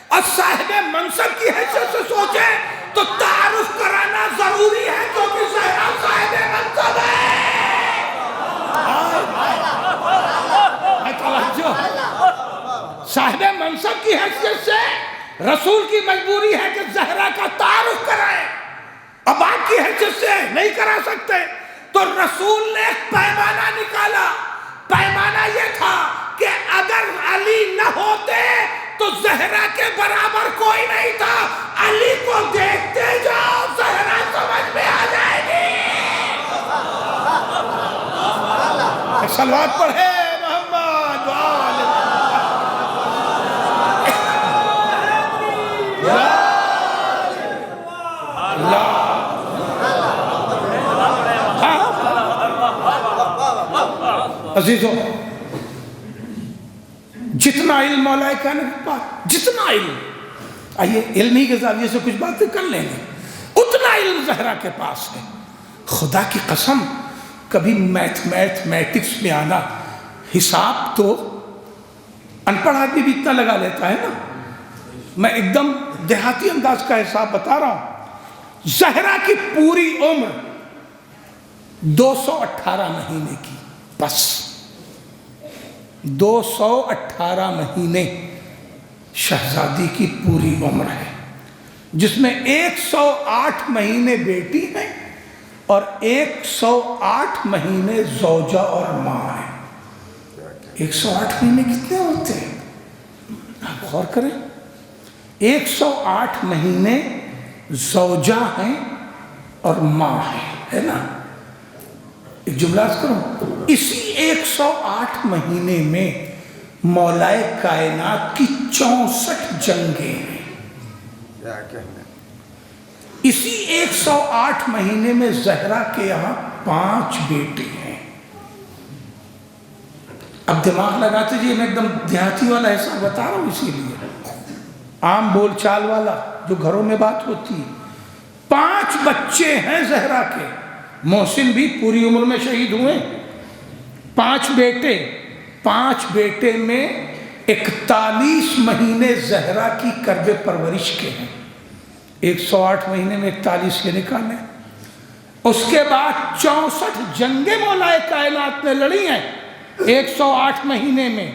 اور صاحب منصب کی حیثیت سے سوچے تو تعارف کرانا ضروری ہے، کیونکہ زہرا صاحب منصب ہے۔ صاحب منصب کی حیثیت سے رسول کی مجبوری ہے کہ زہرا کا تعارف کرائے، اب آپ کی حیثیت سے نہیں کرا سکتے، تو رسول نے ایک پیمانہ نکالا۔ پیمانہ یہ تھا کہ اگر علی نہ ہوتے تو زہرا کے برابر کوئی نہیں تھا، علی کو دیکھتے جاؤ زہرا سمجھ میں آ جائے گی۔ صلوات پڑھے محمد وآل عزیزوں، جتنا علم مولا کائنات کے پاس، جتنا علم، آئیے علمی کے زاویے سے کچھ باتیں کر لیں گے، اتنا علم زہرا کے پاس ہے۔ خدا کی قسم، کبھی میتھمیٹکس میں آنا، حساب تو ان پڑھ آدمی بھی اتنا لگا لیتا ہے نا، میں ایک دم دیہاتی انداز کا حساب بتا رہا ہوں۔ زہرا کی پوری عمر 218 مہینے کی، بس 218 مہینے شہزادی کی پوری عمر ہے، جس میں 108 مہینے بیٹی ہیں اور 108 مہینے زوجہ اور ماں ہیں۔ 108 مہینے کتنے ہوتے ہیں؟ آپ غور کریں، 108 مہینے زوجہ ہیں اور ماں ہے نا۔ ایک جملہ کروں، اسی 108 مہینے میں مولائے کائنات کی 64 جنگیں ہیں۔ اسی 108 مہینے میں زہرا کے یہاں 5 بیٹے ہیں۔ اب دماغ لگاتے جی، میں ایک دم دیہاتی والا ایسا بتا رہا ہوں، اسی لیے عام بول چال والا جو گھروں میں بات ہوتی ہے۔ 5 بچے ہیں زہرا کے، محسن بھی پوری عمر میں شہید ہوئے۔ 5 بیٹے، 5 بیٹے میں 41 مہینے زہرا کی کرب پرورش کے ہیں۔ 108 مہینے میں 41 کے نکالے۔ اس کے بعد 64 جنگیں مولائے کائنات نے لڑی ہیں۔ 108 مہینے میں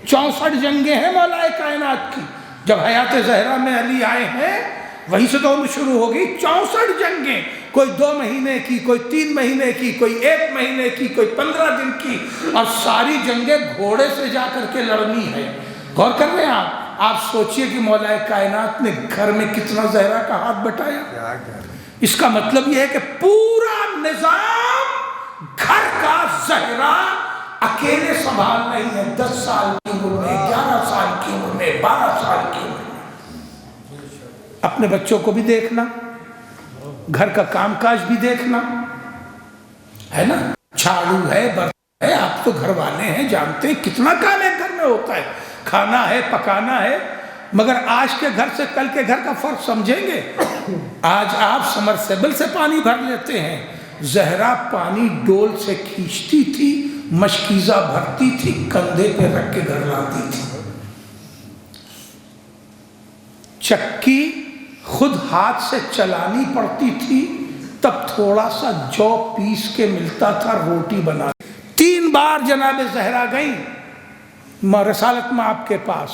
64 جنگیں ہیں مولائے کائنات کی۔ جب حیات زہرا میں علی آئے ہیں وہیں سے تو شروع ہوگی 64 جنگیں، کوئی 2 مہینے کی، کوئی 3 مہینے کی، کوئی 1 مہینے کی، کوئی 15 دن کی، اور ساری جنگیں گھوڑے سے جا کر کے لڑنی ہے۔ غور کر رہے ہیں آپ سوچئے کہ مولا کائنات نے گھر میں کتنا زہرا کا ہاتھ بٹایا۔ اس کا مطلب یہ ہے کہ پورا نظام گھر کا زہرا اکیلے سنبھال رہی ہے۔ 10 سال کی عمر میں، 11 سال کی عمر میں، 12 سال کی عمر میں اپنے بچوں کو بھی دیکھنا، گھر کا کام کاج بھی دیکھنا ہے نا، جھاڑو ہے، برتن ہے، آپ تو گھر والے ہیں، جانتے ہیں کتنا کام ایک گھر میں ہوتا ہے، کھانا ہے، پکانا ہے۔ مگر آج کے گھر سے کل کے گھر کا فرق سمجھیں گے؟ آج آپ سمرسیبل سے پانی بھر لیتے ہیں، زہرا پانی ڈول سے کھینچتی تھی، مشکیزہ بھرتی تھی، کندھے پہ رکھ کے گھر لاتی تھی۔ چکی خود ہاتھ سے چلانی پڑتی تھی، تب تھوڑا سا جو پیس کے ملتا تھا روٹی بنا۔ 3 بار جناب زہرا گئیں رسالت میں آپ کے پاس،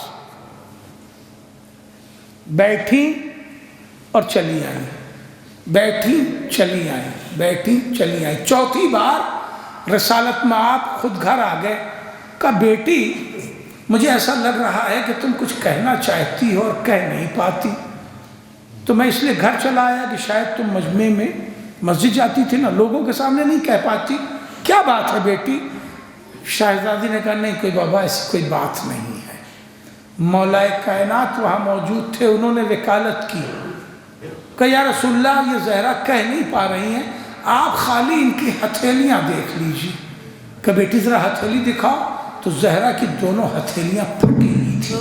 بیٹھی اور چلی آئیں، بیٹھی چلی آئیں، بیٹھی چلی آئیں۔ 4تھی بار رسالت میں آپ خود گھر آ گئے، کہا بیٹی مجھے ایسا لگ رہا ہے کہ تم کچھ کہنا چاہتی ہو اور کہہ نہیں پاتی، تو میں اس لیے گھر چلا آیا کہ شاید تم مجمع میں مسجد جاتی تھی نا، لوگوں کے سامنے نہیں کہہ پاتی، کیا بات ہے بیٹی؟ شہزادی نے کہا نہیں کوئی بابا ایسی کوئی بات نہیں ہے۔ مولا کائنات وہاں موجود تھے، انہوں نے وکالت کی، کہ یا رسول اللہ یہ زہرا کہہ نہیں پا رہی ہیں، آپ خالی ان کی ہتھیلیاں دیکھ لیجیے۔ کہ بیٹی ذرا ہتھیلی دکھاؤ، تو زہرا کی دونوں ہتھیلیاں پھٹی ہوئی تھیں۔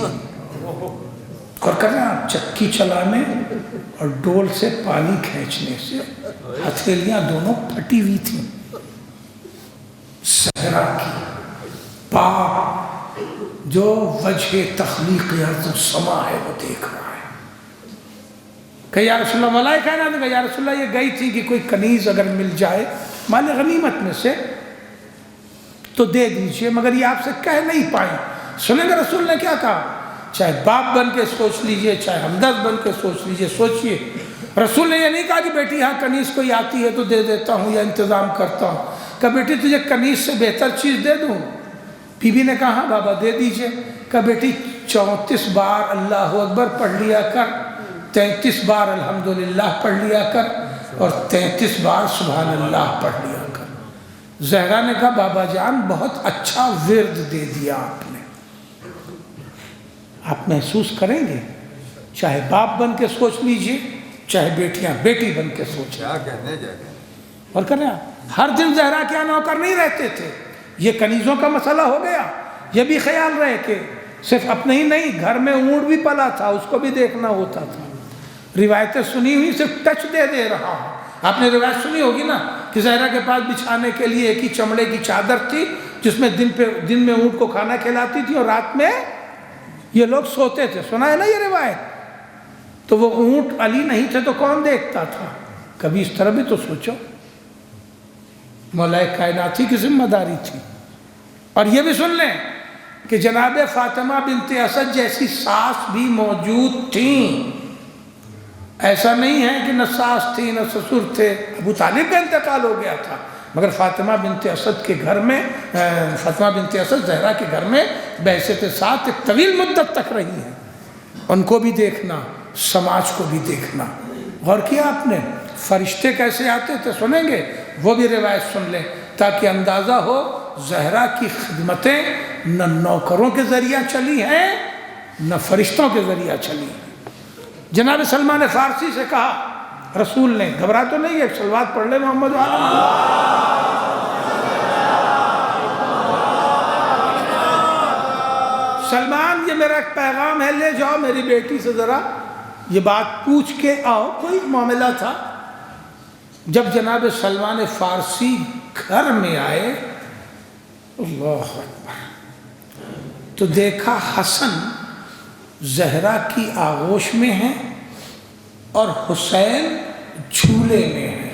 اور کر رہے ہیں آپ چکی چلانے اور ڈول سے پانی کھینچنے سے ہتھیلیاں دونوں پھٹی ہوئی تھیں۔ زہرا کی پاک جو وجہ تخلیق ارض و سما ہے وہ دیکھ رہا ہے۔ کہ یا رسول اللہ مولا کائنات نے کہا یا رسول اللہ یہ گئی تھی کہ کوئی کنیز اگر مل جائے مال غنیمت میں سے تو دے دیجئے، مگر یہ آپ سے کہہ نہیں پائیں۔ سنیں گے رسول نے کیا کہا؟ چاہے باپ بن کے سوچ لیجئے، چاہے ہمدرد بن کے سوچ لیجئے، سوچئے۔ رسول نے یہ نہیں کہا کہ بیٹی ہاں کنیز کوئی آتی ہے تو دے دیتا ہوں یا انتظام کرتا ہوں، کہ بیٹی تجھے کنیز سے بہتر چیز دے دوں؟ بی بی نے کہا ہاں بابا دے دیجئے۔ کہ بیٹی 34 بار اللہ اکبر پڑھ لیا کر، 33 بار الحمدللہ پڑھ لیا کر، اور 33 بار سبحان اللہ پڑھ لیا کر۔ زہرا نے کہا بابا جان بہت اچھا ورد دے دیا آپ نے۔ آپ محسوس کریں گے، چاہے باپ بن کے سوچ لیجئے، چاہے بیٹیاں بیٹی بن کے سوچیں۔ اور کریں آپ ہر دن زہرا کیا نوکر نہیں رہتے تھے، یہ کنیزوں کا مسئلہ ہو گیا۔ یہ بھی خیال رہے کہ صرف اپنے ہی نہیں، گھر میں اونٹ بھی پلا تھا، اس کو بھی دیکھنا ہوتا تھا۔ روایتیں سنی ہوئی صرف ٹچ دے رہا ہوں۔ آپ نے روایت سنی ہوگی نا کہ زہرا کے پاس بچھانے کے لیے ایک ہی چمڑے کی چادر تھی، جس میں دن میں اونٹ کو کھانا کھلاتی تھی اور رات میں یہ لوگ سوتے تھے۔ سنا ہے نا یہ روایت؟ تو وہ اونٹ علی نہیں تھے تو کون دیکھتا تھا؟ کبھی اس طرح بھی تو سوچو، مولا کائنات ہی کی ذمہ داری تھی۔ اور یہ بھی سن لیں کہ جناب فاطمہ بنت اسد جیسی ساس بھی موجود تھیں، ایسا نہیں ہے کہ نہ ساس تھی نہ سسر تھے، ابو طالب کا انتقال ہو گیا تھا، مگر فاطمہ بنت اسد کے گھر میں، فاطمہ بنت اسد زہرا کے گھر میں بعثت ساتھ ایک طویل مدت تک رہی ہیں۔ ان کو بھی دیکھنا، سماج کو بھی دیکھنا۔ غور کیا آپ نے فرشتے کیسے آتے تھے؟ سنیں گے، وہ بھی روایت سن لیں تاکہ اندازہ ہو زہرا کی خدمتیں نہ نوکروں کے ذریعہ چلی ہیں نہ فرشتوں کے ذریعہ چلی ہیں۔ جناب سلمان فارسی سے کہا رسول نے، گھبرا تو نہیں ہے، صلوات پڑھ لے محمد سلمان، یہ میرا ایک پیغام ہے، لے جاؤ میری بیٹی سے ذرا یہ بات پوچھ کے آؤ۔ کوئی معاملہ تھا۔ جب جناب سلمان فارسی گھر میں آئے، اللہ اکبر، تو دیکھا حسن زہرا کی آغوش میں ہے اور حسین جھولے میں ہے۔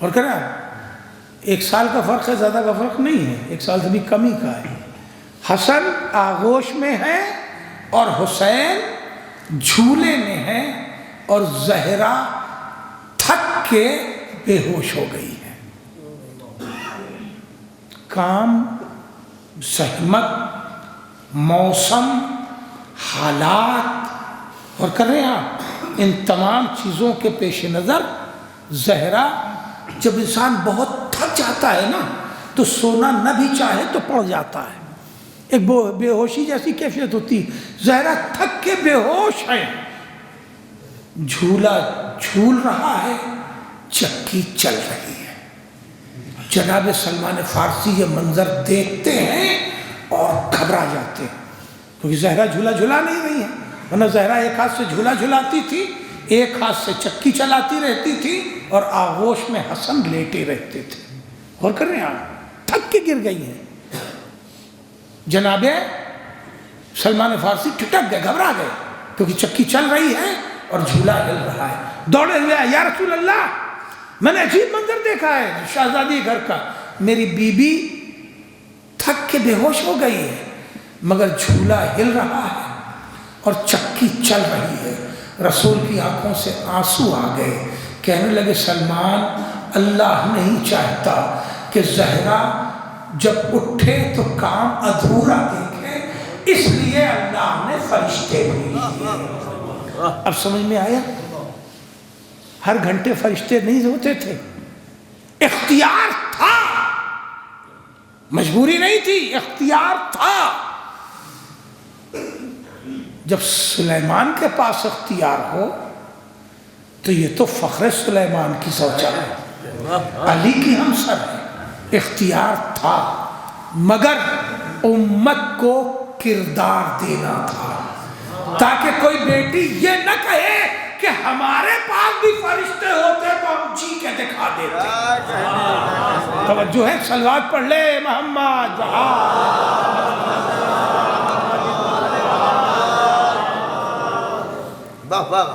اور کہہ رہا 1 سال کا فرق ہے، زیادہ کا فرق نہیں ہے، 1 سال سے بھی کم ہی کا ہے۔ حسن آغوش میں ہے اور حسین جھولے میں ہے، اور زہرا تھک کے بے ہوش ہو گئی ہے۔ کام، زحمت، موسم، حالات، اور کر رہے ہیں آپ، ان تمام چیزوں کے پیش نظر زہرا، جب انسان بہت تھک جاتا ہے نا تو سونا نہ بھی چاہے تو پڑ جاتا ہے، ایک بے ہوشی جیسی کیفیت ہوتی۔ زہرا تھک کے بے ہوش ہے، جھولا جھول رہا ہے، چکی چل رہی ہے۔ جناب سلمان فارسی یہ منظر دیکھتے ہیں اور گھبرا جاتے ہیں، کیونکہ زہرا جھولا جھلا نہیں رہی ہے، ورنہ زہرا ایک ہاتھ سے جھولا جھلاتی تھی، ایک ہاتھ سے چکی چلاتی رہتی تھی، اور آغوش میں حسن لیٹے رہتے تھے۔ غور کر رہے ہیں آپ، تھک کے گر گئی ہیں۔ جناب سلمان فارسی ٹھٹک گئے، گھبرا گئے، کیونکہ چکی چل رہی ہے اور جھولا ہل رہا ہے۔ دوڑے ہوئے، یا رسول اللہ، میں نے عجیب منظر دیکھا ہے شہزادی گھر کا، میری بیوی تھک کے بے ہوش ہو گئی ہے مگر جھولا ہل رہا ہے اور چکی چل رہی ہے۔ رسول کی آنکھوں سے آنسو آ گئے، کہنے لگے سلمان، اللہ نہیں چاہتا کہ زہرا جب اٹھے تو کام ادھورا دیکھے، اس لیے اللہ نے فرشتے بھیجے۔ اب سمجھ میں آیا؟ ہر گھنٹے فرشتے نہیں ہوتے تھے، اختیار تھا، مجبوری نہیں تھی، اختیار تھا۔ جب سلیمان کے پاس اختیار ہو تو یہ تو فخر سلیمان کی زوجہ ہے، علی کی ہمسر ہے، اختیار تھا، مگر امت کو کردار دینا تھا، تاکہ کوئی بیٹی یہ نہ کہے کہ ہمارے پاس بھی فرشتے ہوتے تو ہم جی کے دکھا دیتے۔ توجہ ہے، صلوات پڑھ لے محمد۔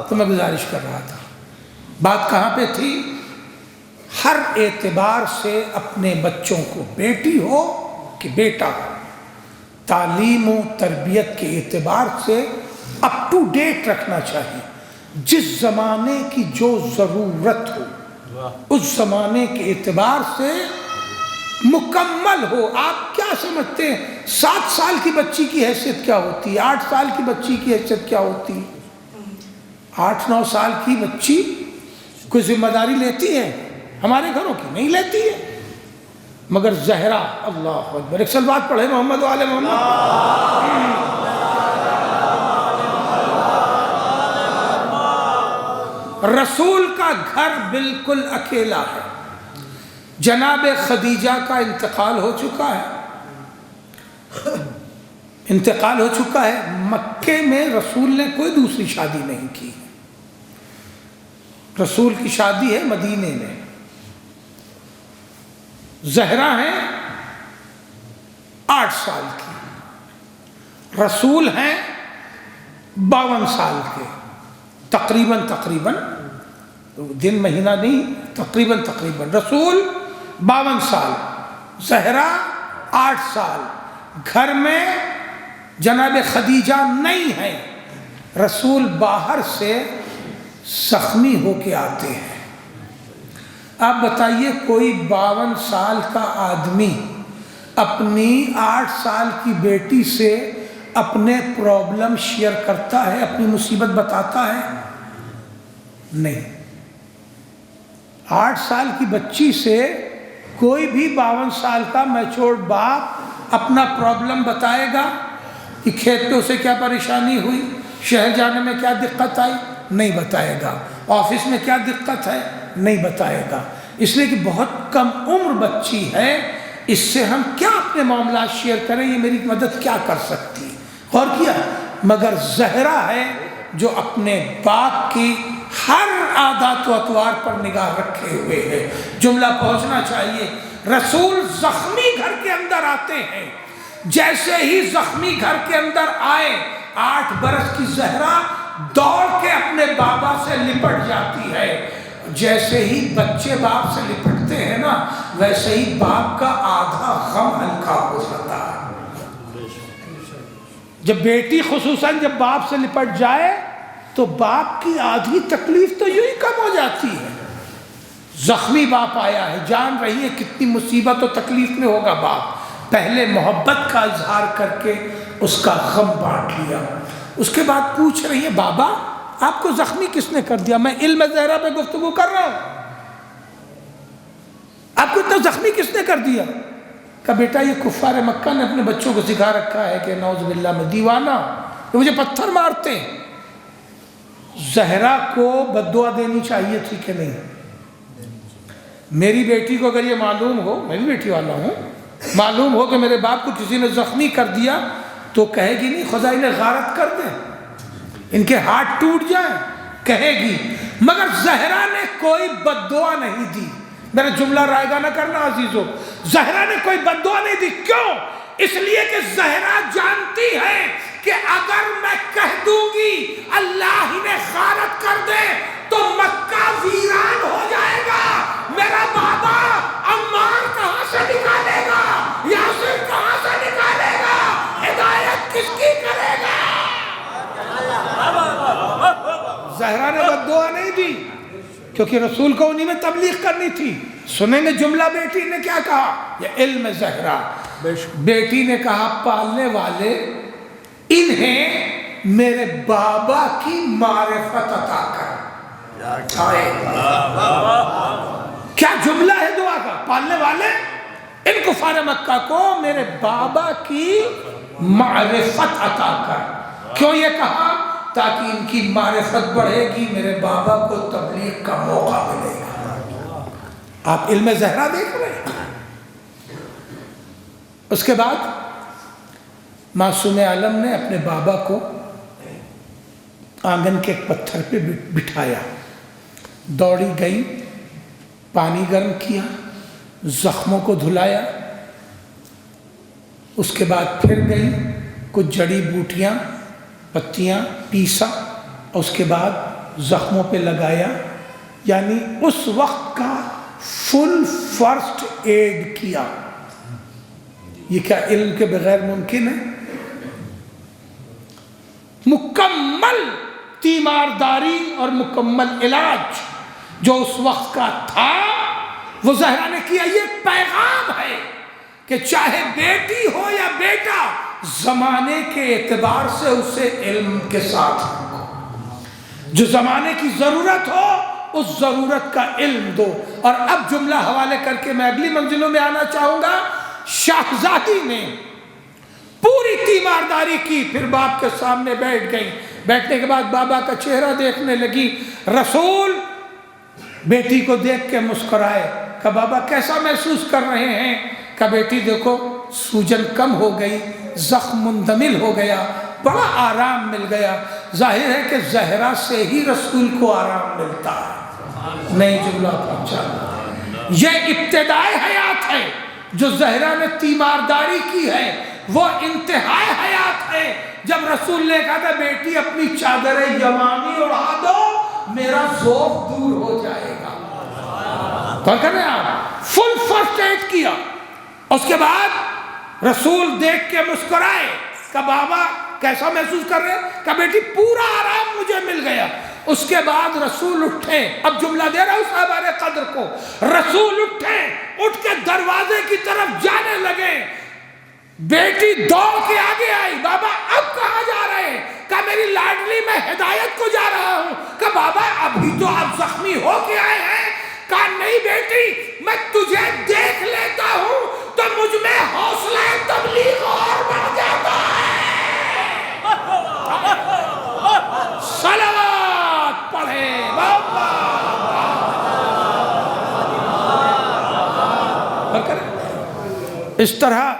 تو میں گزارش کر رہا تھا، بات کہاں پہ تھی؟ ہر اعتبار سے اپنے بچوں کو، بیٹی ہو کہ بیٹا ہو، تعلیم و تربیت کے اعتبار سے اپ ٹو ڈیٹ رکھنا چاہیے۔ جس زمانے کی جو ضرورت ہو اس زمانے کے اعتبار سے مکمل ہو۔ آپ کیا سمجھتے ہیں 7 سال کی بچی کی حیثیت کیا ہوتی ہے؟ 8 سال کی بچی کی حیثیت کیا ہوتی ہے؟ 8-9 سال کی بچی کوئی ذمہ داری لیتی ہے؟ ہمارے گھروں کی نہیں لیتی ہے، مگر زہرا، اللہ اکبر، ایک صلوات پڑھے محمد و آل محمد۔ رسول کا گھر بالکل اکیلا ہے، جناب خدیجہ کا انتقال ہو چکا ہے، انتقال ہو چکا ہے۔ مکے میں رسول نے کوئی دوسری شادی نہیں کی، رسول کی شادی ہے مدینے میں۔ زہرا ہیں 8 سال کی، رسول ہیں 52 سال کے، تقریباً دن مہینہ نہیں، تقریباً رسول 52 سال، زہرا 8 سال، گھر میں جناب خدیجہ نہیں ہے، رسول باہر سے زخمی ہو کے آتے ہیں۔ آپ بتائیے کوئی 52 سال کا آدمی اپنی 8 سال کی بیٹی سے اپنے پرابلم شیئر کرتا ہے، اپنی مصیبت بتاتا ہے؟ نہیں۔ 8 سال کی بچی سے کوئی بھی 52 سال کا میچورڈ باپ اپنا پرابلم بتائے گا کہ کھیت پہ اسے کیا پریشانی ہوئی، شہر جانے میں کیا دقت آئی؟ نہیں بتائے گا۔ آفس میں کیا دقت ہے؟ نہیں بتائے گا۔ اس لیے کہ بہت کم عمر بچی ہے، اس سے ہم کیا اپنے معاملات شیئر کریں، یہ میری مدد کیا کر سکتی؟ غور کیا؟ مگر زہرا ہے جو اپنے باپ کی ہر عادات و اطوار پر نگاہ رکھے ہوئے ہے۔ جملہ پہنچنا چاہیے۔ رسول زخمی گھر کے اندر آتے ہیں، جیسے ہی زخمی گھر کے اندر آئے 8 برس کی زہرا دوڑ کے اپنے بابا سے لپٹ جاتی ہے۔ جیسے ہی بچے باپ سے لپٹتے ہیں نا، ویسے ہی باپ کا آدھا غم ہلکا ہو جاتا ہے۔ جب بیٹی خصوصاً جب باپ سے لپٹ جائے تو باپ کی آدھی تکلیف تو یوں ہی کم ہو جاتی ہے۔ زخمی باپ آیا ہے، جان رہی ہے کتنی مصیبت و تکلیف میں ہوگا باپ، پہلے محبت کا اظہار کر کے اس کا غم بانٹ لیا۔ اس کے بعد پوچھ رہی ہے بابا آپ کو زخمی کس نے کر دیا؟ میں علم زہرا پہ گفتگو کر رہا ہوں، آپ کو اتنا زخمی کس نے کر دیا؟ کہا بیٹا یہ کفار مکہ نے اپنے بچوں کو سکھا رکھا ہے کہ نعوذ باللہ میں دیوانہ، کہ مجھے پتھر مارتے ہیں۔ زہرا کو بد دعا دینی چاہیے تھی کہ نہیں؟ میری بیٹی کو اگر یہ معلوم ہو، میں بھی بیٹی والا ہوں، معلوم ہو کہ میرے باپ کو کسی نے زخمی کر دیا تو کہے گی نہیں خدا انہیں غارت کر دے، ان کے ہاتھ ٹوٹ جائیں، کہے گی۔ مگر زہرا نے کوئی بد دعا نہیں دی۔ میرا جملہ رائے گا نہ کرنا عزیزو، زہرا نے کوئی بد دعا نہیں دی۔ کیوں؟ اس لیے کہ زہرا جانتی ہے کہ اگر میں کہہ دوں گی اللہ انہیں غارت کر دے تو مکہ ویران ہو جائے گا، میرا بابا عمار کہاں سے نکالے گا، یاسر کہاں سے نکالے گا، ہدایت کس کی کرے گا؟ زہرا نے بد دعا نہیں دی کیونکہ رسول کو انہی میں تبلیغ کرنی تھی۔ سنیں گے جملہ بیٹی نے کیا کہا، یہ علم زہرا۔ بیٹی نے کہا پالنے والے انہیں میرے بابا کی معرفت عطا کر۔ کیا جملہ ہے دعا کا؟ پالنے والے ان کفار مکہ کو میرے بابا کی معرفت عطا کر۔ کیوں یہ کہا؟ تاکہ ان کی معرفت بڑھے گی، میرے بابا کو تبلیغ کا موقع ملے گا۔ آپ علم زہرا دیکھ رہے ہیں۔ اس کے بعد معصوم عالم نے اپنے بابا کو آنگن کے ایک پتھر پہ بٹھایا، دوڑی گئی، پانی گرم کیا، زخموں کو دھلایا، اس کے بعد پھر گئی، کچھ جڑی بوٹیاں پتیاں پیسا، اس کے بعد زخموں پہ لگایا، یعنی اس وقت کا فل فرسٹ ایڈ کیا۔ یہ کیا علم کے بغیر ممکن ہے؟ مکمل تیمارداری اور مکمل علاج جو اس وقت کا تھا وہ زہرا نے کیا۔ یہ پیغام ہے کہ چاہے بیٹی ہو یا بیٹا، زمانے کے اعتبار سے اسے علم کے ساتھ رکھو، جو زمانے کی ضرورت ہو اس ضرورت کا علم دو۔ اور اب جملہ حوالے کر کے میں اگلی منزلوں میں آنا چاہوں گا۔ شاہزادی نے پوری تیمارداری کی، پھر باپ کے سامنے بیٹھ گئی، بیٹھنے کے بعد بابا کا چہرہ دیکھنے لگی۔ رسول بیٹی کو دیکھ کے مسکرائے، کہا بابا کیسا محسوس کر رہے ہیں؟ کہا بیٹی دیکھو سوجن کم ہو گئی، زخم مندمل ہو گیا، بڑا آرام مل گیا۔ ظاہر ہے کہ زہرا سے ہی رسول کو آرام ملتا ہے۔ نئی جملہ پہنچا، یہ ابتدائے حیات ہے جو زہرا نے تیمارداری کی ہے، وہ انتہائی حیات ہے جب رسول نے کہا تھا بیٹی اپنی چادر یمانی اڑا دو میرا ذوق دور ہو جائے گا۔ تو کہنے آپ فل فرسٹ ایڈ کیا۔ اس کے بعد رسول دیکھ کے مسکرائے، کہا بابا کیسا محسوس کر رہے؟ کہا بیٹی پورا آرام مجھے مل گیا۔ اس کے بعد رسول اٹھے، اب جملہ دے رہا ہوں صحابہ قدر کو، رسول اٹھے، اٹھ کے دروازے کی طرف جانے لگے، بیٹی دوڑ کے آگے آئی، بابا اب کہاں جا رہے ہیں؟ کہا میری لاڈلی میں ہدایت کو جا رہا ہوں۔ کہا بابا ابھی تو آپ زخمی ہو کے آئے ہیں۔ کہا نہیں بیٹی، میں تجھے دیکھ لیتا ہوں تو مجھ میں حوصلہ تبلیغ اور بڑھ جاتا ہے۔ صلوات پڑھیں بابا۔ اس طرح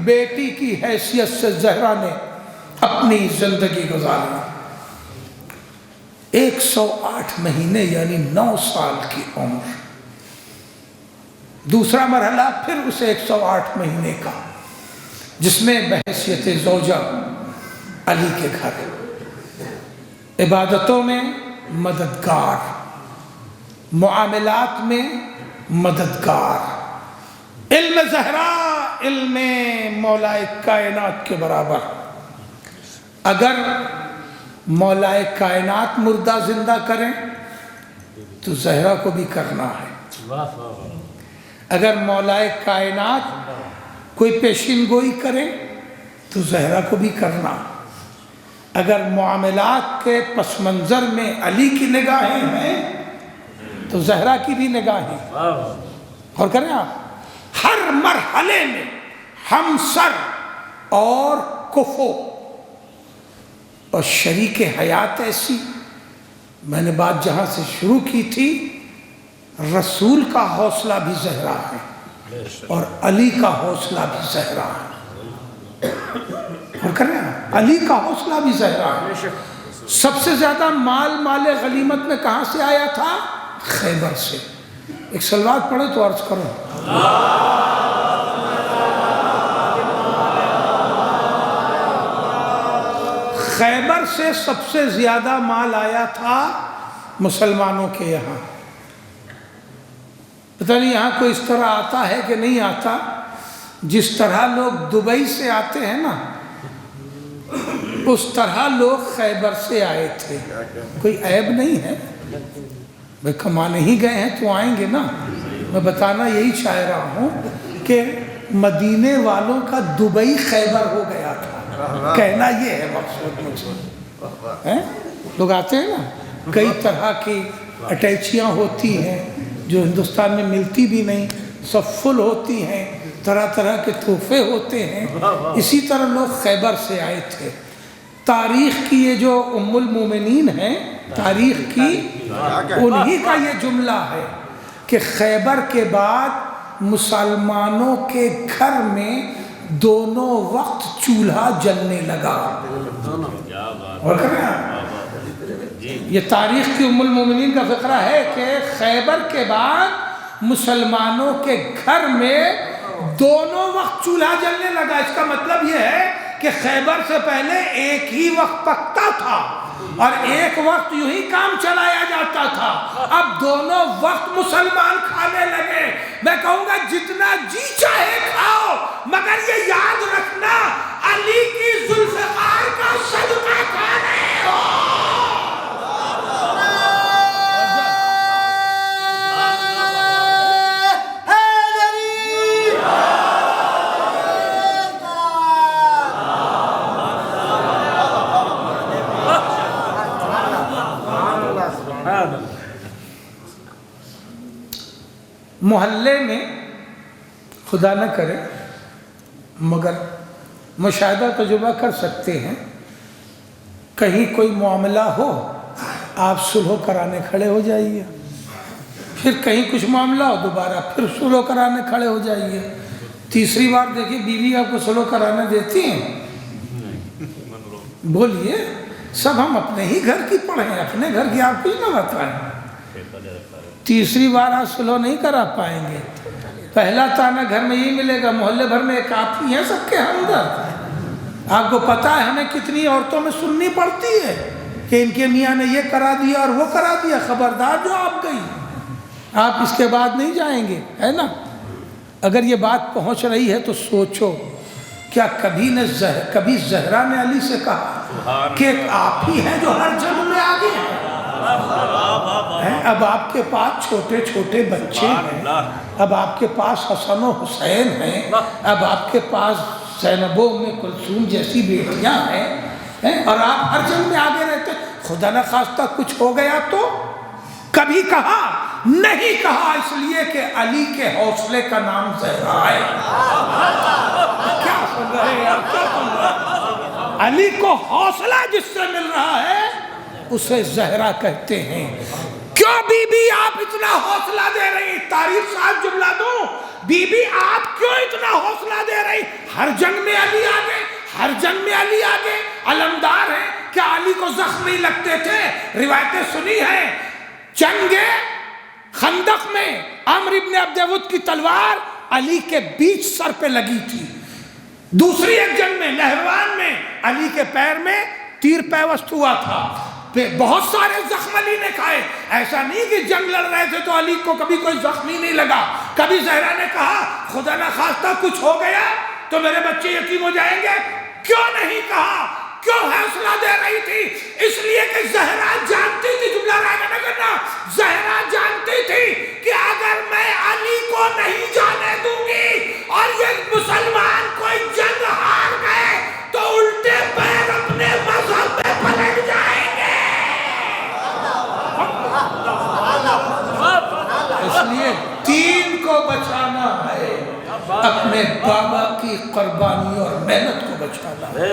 بیٹی کی حیثیت سے زہرا نے اپنی زندگی گزاری، 108 مہینے یعنی 9 سال کی عمر۔ دوسرا مرحلہ پھر اسے 108 مہینے کا، جس میں بحیثیت زوجہ علی کے گھر، عبادتوں میں مددگار، معاملات میں مددگار، علم زہرا علم مولائے کائنات کے برابر۔ اگر مولائے کائنات مردہ زندہ کریں تو زہرا کو بھی کرنا ہے، اگر مولائے کائنات کوئی پیشین گوئی کریں تو زہرا کو بھی کرنا، اگر معاملات کے پس منظر میں علی کی نگاہیں ہیں تو زہرا کی بھی نگاہیں۔ اور کریں آپ ہر مرحلے میں ہمسر اور کفو اور شریک حیات ایسی۔ میں نے بات جہاں سے شروع کی تھی، رسول کا حوصلہ بھی زہرا ہے اور علی کا حوصلہ بھی زہرا ہے۔ اور کریں علی کا حوصلہ بھی زہرا ہے۔ سب سے زیادہ مال غنیمت میں کہاں سے آیا تھا؟ خیبر سے۔ ایک صلوات پڑھے تو عرض کرو۔ خیبر سے سب سے زیادہ مال آیا تھا مسلمانوں کے یہاں۔ پتہ نہیں یہاں کوئی اس طرح آتا ہے کہ نہیں آتا، جس طرح لوگ دبئی سے آتے ہیں نا، اس طرح لوگ خیبر سے آئے تھے۔ کوئی عیب نہیں ہے، بھئی کمانے ہی گئے ہیں تو آئیں گے نا۔ میں بتانا یہی چاہ رہا ہوں کہ مدینے والوں کا دبئی خیبر ہو گیا تھا، کہنا یہ ہے مقصود مجھے۔ لوگ آتے ہیں نا، کئی طرح کی اٹیچیاں ہوتی ہیں جو ہندوستان میں ملتی بھی نہیں، سب فل ہوتی ہیں، طرح طرح کے تحفے ہوتے ہیں۔ اسی طرح لوگ خیبر سے آئے تھے۔ تاریخ کی یہ جو ام المومنین ہیں، تاریخ کی انہی کا یہ جملہ ہے کہ خیبر کے بعد مسلمانوں کے گھر میں دونوں وقت چولہا جلنے لگا۔ اور یہ تاریخ کی ام المومنین کا فقرہ ہے کہ خیبر کے بعد مسلمانوں کے گھر میں دونوں وقت چولہا جلنے لگا۔ اس کا مطلب یہ ہے کہ خیبر سے پہلے ایک ہی وقت پکتا تھا اور ایک وقت یوں ہی کام چلایا جاتا تھا، اب دونوں وقت مسلمان کھانے لگے۔ میں کہوں گا جتنا جی چاہے کھاؤ، مگر یہ یاد رکھنا علی کی ذوالفقار کا صدقہ کھا رہے ہو۔ محلے میں خدا نہ کرے مگر مشاہدہ تجربہ کر سکتے ہیں، کہیں کوئی معاملہ ہو آپ صلح کرانے کھڑے ہو جائیے، پھر کہیں کچھ معاملہ ہو دوبارہ پھر صلح کرانے کھڑے ہو جائیے۔ تیسری بار دیکھیے بیوی آپ کو صلح کرانے دیتی ہیں؟ بولیے، سب ہم اپنے ہی گھر کی پڑھیں، اپنے گھر کی آپ کچھ نہ بتائیں۔ تیسری بار آپ صلح نہیں کرا پائیں گے۔ پہلا تانا گھر میں یہی ملے گا، محلے بھر میں ایک آپ ہی ہیں سب کے ہمدرد۔ آپ کو پتہ ہے ہمیں کتنی عورتوں میں سننی پڑتی ہے کہ ان کے میاں نے یہ کرا دیا اور وہ کرا دیا، خبردار جو آپ گئی، آپ اس کے بعد نہیں جائیں گے، ہے نا؟ اگر یہ بات پہنچ رہی ہے تو سوچو، کیا کبھی زہرا نے علی سے کہا کہ آپ ہی ہیں جو ہر جنگ میں آگے ہیں؟ اب آپ کے پاس چھوٹے چھوٹے بچے ہیں، اب آپ کے پاس حسن و حسین ہیں، اب آپ کے پاس زینب و ام کلثوم جیسی بیٹیاں ہیں، اور آپ ہر جنگ میں آگے رہتے ہیں۔ خدا نہ خواستہ کچھ ہو گیا تو کبھی کہا نہیں کہا، اس لیے کہ علی کے حوصلے کا نام زہرا ہے۔ کیا سن رہے ہیں آپ، کیا سن رہے ہیں؟ علی کو حوصلہ جس سے مل رہا ہے اسے زہرا کہتے ہیں۔ کیوں بی بی آپ اتنا حوصلہ دے رہی؟ تاریخ صاحب جملہ دوں، بی بی آپ کیوں اتنا حوصلہ دے رہی؟ ہر جنگ میں علی آگے، ہر جنگ میں علی آگے، علمدار ہے۔ کیا علی کو زخم نہیں لگتے تھے؟ روایتیں سنی ہیں، جنگ خندق میں عمرو ابن عبد ود کی تلوار علی کے بیچ سر پہ لگی تھی۔ دوسری ایک جنگ میں نہروان میں علی کے پیر میں تیر پیوست ہوا تھا، بہت سارے زخم علی نے کھائے۔ ایسا نہیں کہ جنگ لڑ رہے تھے تو علی کو کبھی کوئی زخم ہی نہیں لگا۔ کبھی زہرا نے کہا خدا نہ خواستہ کچھ ہو گیا تو میرے بچے یتیم ہو جائیں گے؟ کیوں نہیں کہا؟ کیوں حوصلہ دے رہی تھی؟ اس لیے کہ زہرا جانتی تھی، جملہ رائے نہ کرنا، زہرا جانتی تھی کہ اگر میں علی کو نہیں جانے دوں گی اور یہ مسلمان کوئی جنگ ہار گئے تو الٹے پیر اپنے مذہب میں پلٹ جائیں گے۔ اس لیے دین کو بچانا ہے، اپنے بابا کی قربانی اور محنت کو بچانا ہے۔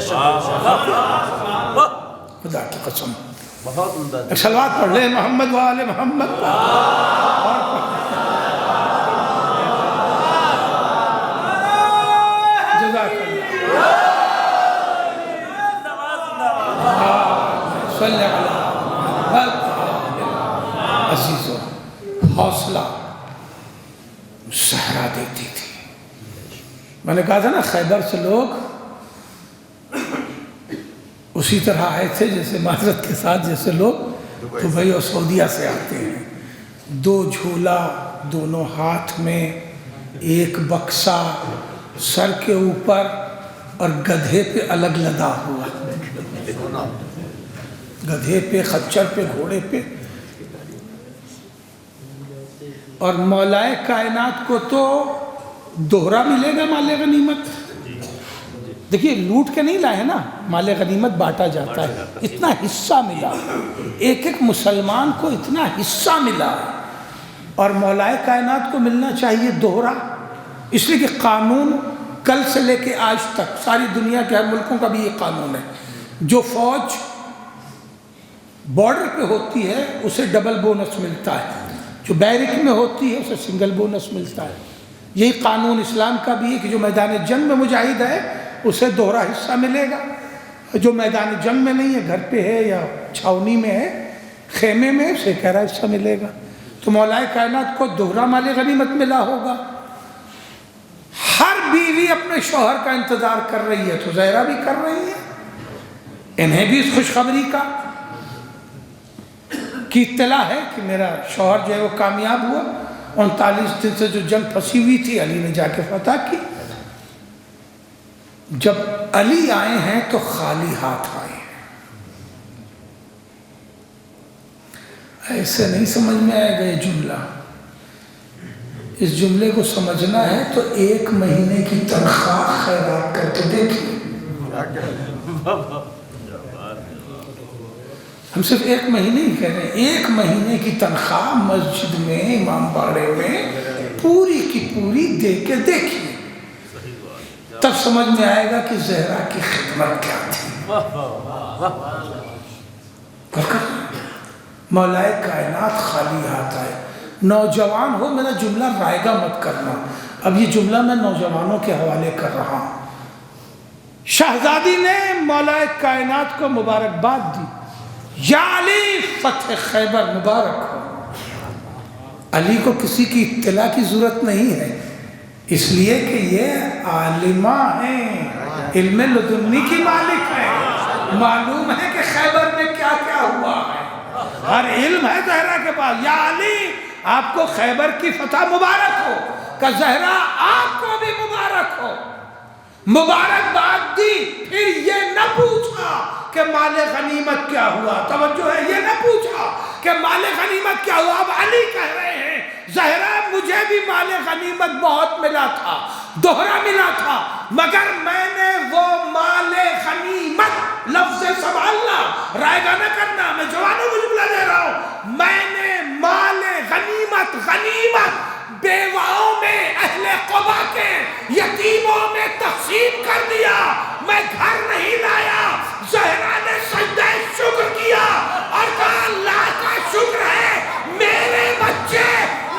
خدا کی قسم، ایک صلوات پڑھ لیں محمد وآل محمد۔ جزاک اللہ، صلی اللہ عزیزو۔ حوصلہ زہرا دیتی تھی۔ میں نے کہا تھا نا خیبر سے لوگ اسی طرح آئے تھے جیسے معذرت کے ساتھ جیسے لوگ دبئی اور سعودیہ سے آتے ہیں، دو جھولا دونوں ہاتھ میں، ایک بکسا سر کے اوپر اور گدھے پہ الگ لدا ہوا، گدھے پہ، خچر پہ، گھوڑے پہ۔ اور مولائے کائنات کو تو دوہرا ملے گا مال غنیمت۔ دیکھیے لوٹ کے نہیں لائے نا، مال غنیمت بانٹا جاتا ہے، اتنا حصہ ملا، ایک ایک مسلمان کو اتنا حصہ ملا، اور مولائے کائنات کو ملنا چاہیے دوہرا۔ اس لیے کہ قانون کل سے لے کے آج تک ساری دنیا کے ہر ملکوں کا بھی یہ قانون ہے، جو فوج بارڈر پہ ہوتی ہے اسے ڈبل بونس ملتا ہے، جو بیرک میں ہوتی ہے اسے سنگل بونس ملتا ہے۔ یہی قانون اسلام کا بھی ہے کہ جو میدان جنگ میں مجاہد ہے اسے دوہرا حصہ ملے گا، جو میدان جنگ میں نہیں ہے، گھر پہ ہے یا چھاونی میں ہے، خیمے میں، اسے کہرا حصہ ملے گا۔ تو مولائے کائنات کو دوہرا مال غنیمت ملا ہوگا۔ ہر بیوی اپنے شوہر کا انتظار کر رہی ہے تو زہرا بھی کر رہی ہے، انہیں بھی اس خوشخبری کی اطلاع ہے کہ میرا شوہر جو ہے وہ کامیاب ہوا، 39 دن سے جو جنگ پھنسی ہوئی تھی علی نے جا کے فتح کی۔ جب علی آئے ہیں تو خالی ہاتھ آئے ہیں، ایسے نہیں سمجھ میں آئے گا یہ جملہ۔ اس جملے کو سمجھنا ہے تو 1 مہینے کی تنخواہ خیرات کر کے دیکھیں۔ ہم صرف 1 مہینے ہی کہہ رہے ہیں، 1 مہینے کی تنخواہ مسجد میں، امام باڑے میں پوری کی پوری دے کے دیکھیے، تب سمجھ میں آئے گا کہ زہرا کی خدمت کیا تھی۔ مولائے کائنات خالی ہاتھ آئے۔ نوجوان ہو، میرا جملہ رائے گا مت کرنا، اب یہ جملہ میں نوجوانوں کے حوالے کر رہا ہوں۔ شہزادی نے مولائے کائنات کو مبارکباد دی، یا علی فتح خیبر مبارک ہو۔ علی کو کسی کی اطلاع کی ضرورت نہیں ہے، اس لیے کہ یہ عالمہ ہیں، علم لدنی کی مالک ہیں، معلوم ہے کہ خیبر میں کیا کیا ہوا ہے، ہر علم ہے زہرا کے پاس۔ یا علی آپ کو خیبر کی فتح مبارک ہو، کہ زہرا آپ کو بھی مبارک ہو۔ مبارکباد دی، پھر یہ نہ پوچھا کہ مال غنیمت کیا ہوا، توجہ ہے، یہ نہ پوچھا کہ مال غنیمت کیا ہوا۔ اب علی کہہ رہے ہیں زہرا مجھے بھی مال غنیمت بہت ملا تھا، دوہرا ملا تھا، مگر میں نے وہ مال غنیمت، لفظ سنبھالنا، رائے گا نہ کرنا، میں جوانوں کو جملہ دے رہا ہوں، میں نے مال غنیمت، غنیمت بیواؤں میں، اہل قبا کے یتیموں میں تقسیم کر دیا، میں گھر نہیں لایا۔ زہرا نے سجدہ شکر کیا اور کہا اللہ کا شکر ہے میرے بچے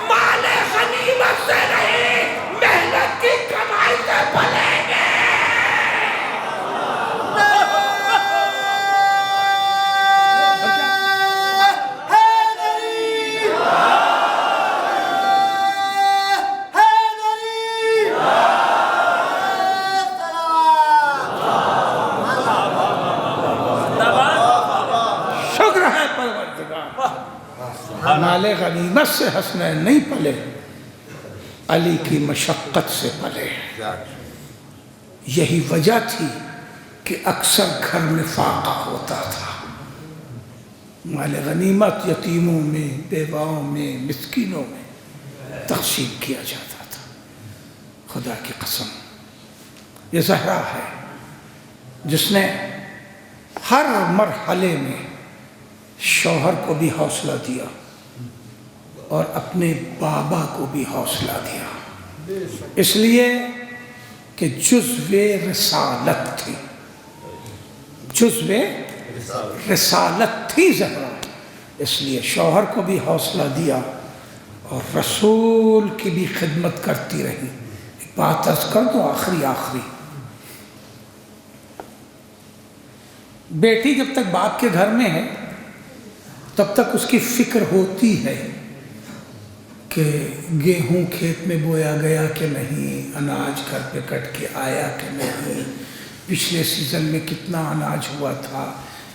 مال غنیمت سے نہیں محنت کی کمائی سے پلیں گے۔ مال غنیمت سے حسنین نہیں پلے، علی کی مشقت سے پلے۔ یہی وجہ تھی کہ اکثر گھر میں فاقہ ہوتا تھا، مال غنیمت یتیموں میں، بیواؤں میں، مسکینوں میں تقسیم کیا جاتا تھا۔ خدا کی قسم یہ زہرا ہے جس نے ہر مرحلے میں شوہر کو بھی حوصلہ دیا اور اپنے بابا کو بھی حوصلہ دیا، اس لیے کہ جزو رسالت تھی، جزو رسالت تھی زہرا، اس لیے شوہر کو بھی حوصلہ دیا اور رسول کی بھی خدمت کرتی رہی۔ ایک بات عرض کر دو آخری، بیٹی جب تک باپ کے گھر میں ہے تب تک اس کی فکر ہوتی ہے کہ گیہوں کھیت میں بویا گیا کہ نہیں، اناج گھر پہ کٹ کے آیا کہ نہیں، پچھلے سیزن میں کتنا اناج ہوا تھا،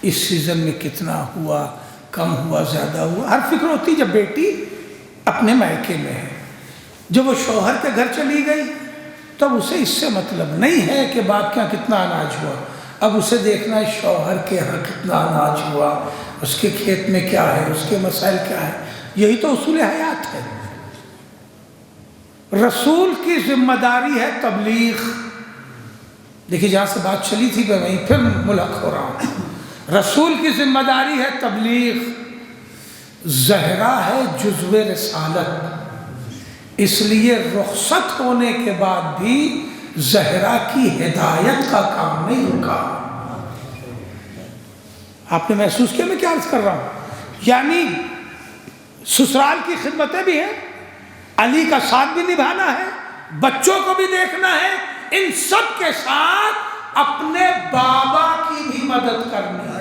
اس سیزن میں کتنا ہوا، کم ہوا، زیادہ ہوا، ہر فکر ہوتی جب بیٹی اپنے مائکے میں ہے۔ جب وہ شوہر کے گھر چلی گئی تب اسے اس سے مطلب نہیں ہے کہ باپ کے یہاں کتنا اناج ہوا، اب اسے دیکھنا ہے شوہر کے یہاں کتنا اناج ہوا، اس کے کھیت میں کیا ہے، اس کے مسائل کیا ہے۔ یہی تو اصول حیات ہے۔ رسول کی ذمہ داری ہے تبلیغ۔ دیکھیے جہاں سے بات چلی تھی میں وہیں پھر ملحق ہو رہا ہوں۔ رسول کی ذمہ داری ہے تبلیغ، زہرا ہے جزو رسالت، اس لیے رخصت ہونے کے بعد بھی زہرا کی ہدایت کا کام نہیں رکا۔ آپ نے محسوس کیا میں کیا عرض کر رہا ہوں؟ یعنی سسرال کی خدمتیں بھی ہیں، علی کا ساتھ بھی نبھانا ہے، بچوں کو بھی دیکھنا ہے، ان سب کے ساتھ اپنے بابا کی بھی مدد کرنی ہے،